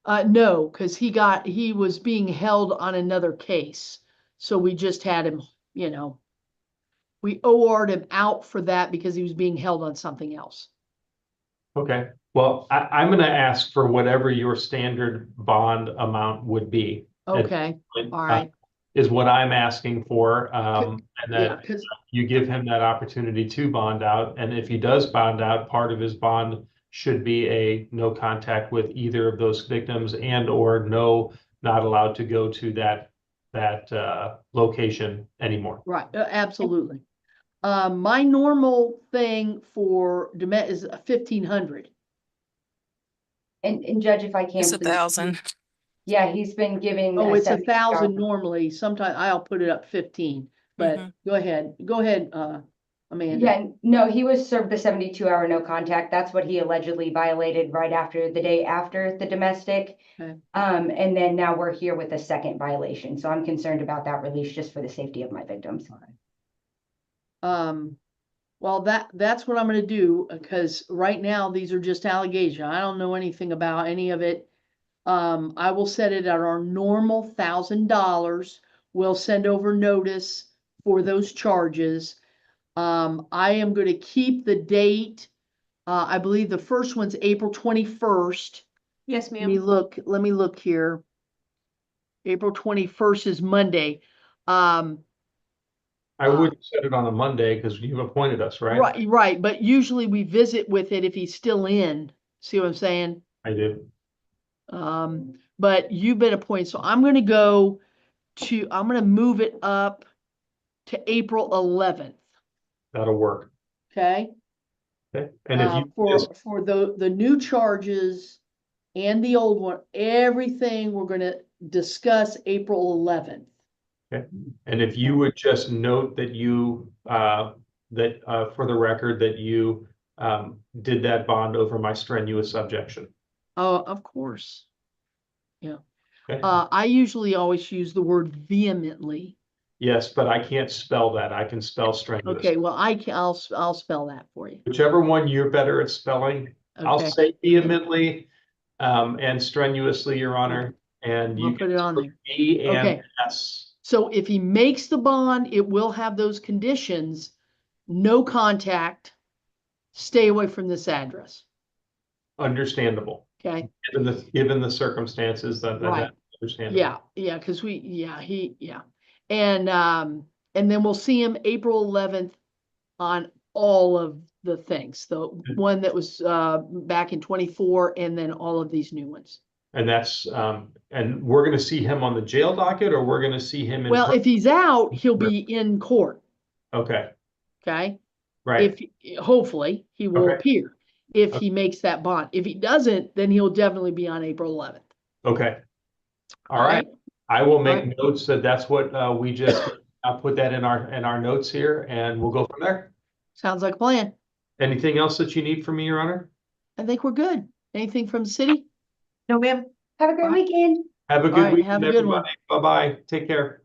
S2: No, because he was being held on another case. So we just had him, we OR'd him out for that because he was being held on something else.
S1: Okay, well, I'm gonna ask for whatever your standard bond amount would be.
S2: Okay, all right.
S1: Is what I'm asking for, and
S2: Yeah,
S1: that you give him that opportunity to bond out, and if he does bond out, part of his bond should be a no contact with either of those victims and or not allowed to go to that location anymore.
S2: right, absolutely. My normal thing for Demet is 1,500.
S16: And Judge, if I can,
S9: It's
S16: please.
S9: 1,000.
S16: Yeah, he's been given.
S2: Oh, it's 1,000
S16: $70,000.
S2: normally. Sometimes I'll put it up 15, but go ahead, Amanda.
S16: Yeah, no, he was served the 72-hour no contact. That's what he allegedly violated right after the day after the domestic.
S2: Okay.
S16: And then now we're here with a second violation. So I'm concerned about that release just for the safety of my victims.
S2: Well, that's what I'm gonna do, because right now these are just allegations. I don't know anything about any of it. I will set it at our normal $1,000. We'll send over notice for those charges. I am gonna keep the date. I believe the first one's April 21st.
S6: Yes,
S2: Let me
S6: ma'am.
S2: look here. April 21st is Monday.
S1: I wouldn't set it on a Monday because you've appointed us, right?
S2: Right, but usually we visit with it if he's still in. See what I'm saying?
S1: I do.
S2: But you've been appointed, so I'm gonna move it up to April 11th.
S1: That'll work.
S2: Okay?
S1: Okay, and if you
S2: For the new charges and the old one, everything we're gonna discuss April 11th.
S1: okay, and if you would just note that for the record, that you did that bond over my strenuous objection.
S2: Oh, of course. Yeah.
S1: Okay.
S2: I usually always use the word vehemently.
S1: Yes, but I can't spell that. I can spell strenuous.
S2: Okay, well, I'll spell that for you.
S1: Whichever one you're better at spelling. I'll
S2: Okay.
S1: say vehemently and strenuously, Your Honor, and
S2: I'll
S1: you
S2: put it on there.
S1: E and
S2: Okay.
S1: S.
S2: So if he makes the bond, it will have those conditions: no contact, stay away from this address.
S1: Understandable.
S2: Okay.
S1: Given the circumstances that
S2: Right.
S1: understandable.
S2: Yeah, because and then we'll see him April 11th on all of the things. The one that was back in 24, and then all of these new ones.
S1: And that's and we're gonna see him on the jail docket, or we're gonna see him in.
S2: Well, if he's out, he'll be in court.
S1: Okay,
S2: Okay.
S1: right.
S2: Hopefully he will
S1: Okay.
S2: appear if he makes that bond. If he doesn't, then he'll definitely be on April 11th.
S1: Okay. All right. I will make notes that that's what we just put that in our notes here, and we'll go from there.
S2: Sounds like a plan.
S1: Anything else that you need from me, Your Honor?
S2: I think we're good. Anything from the city?
S6: No, ma'am.
S16: Have a great weekend.
S1: Have a
S2: All
S1: good
S2: right,
S1: weekend,
S2: have a good one.
S1: everybody. Bye-bye. Take care.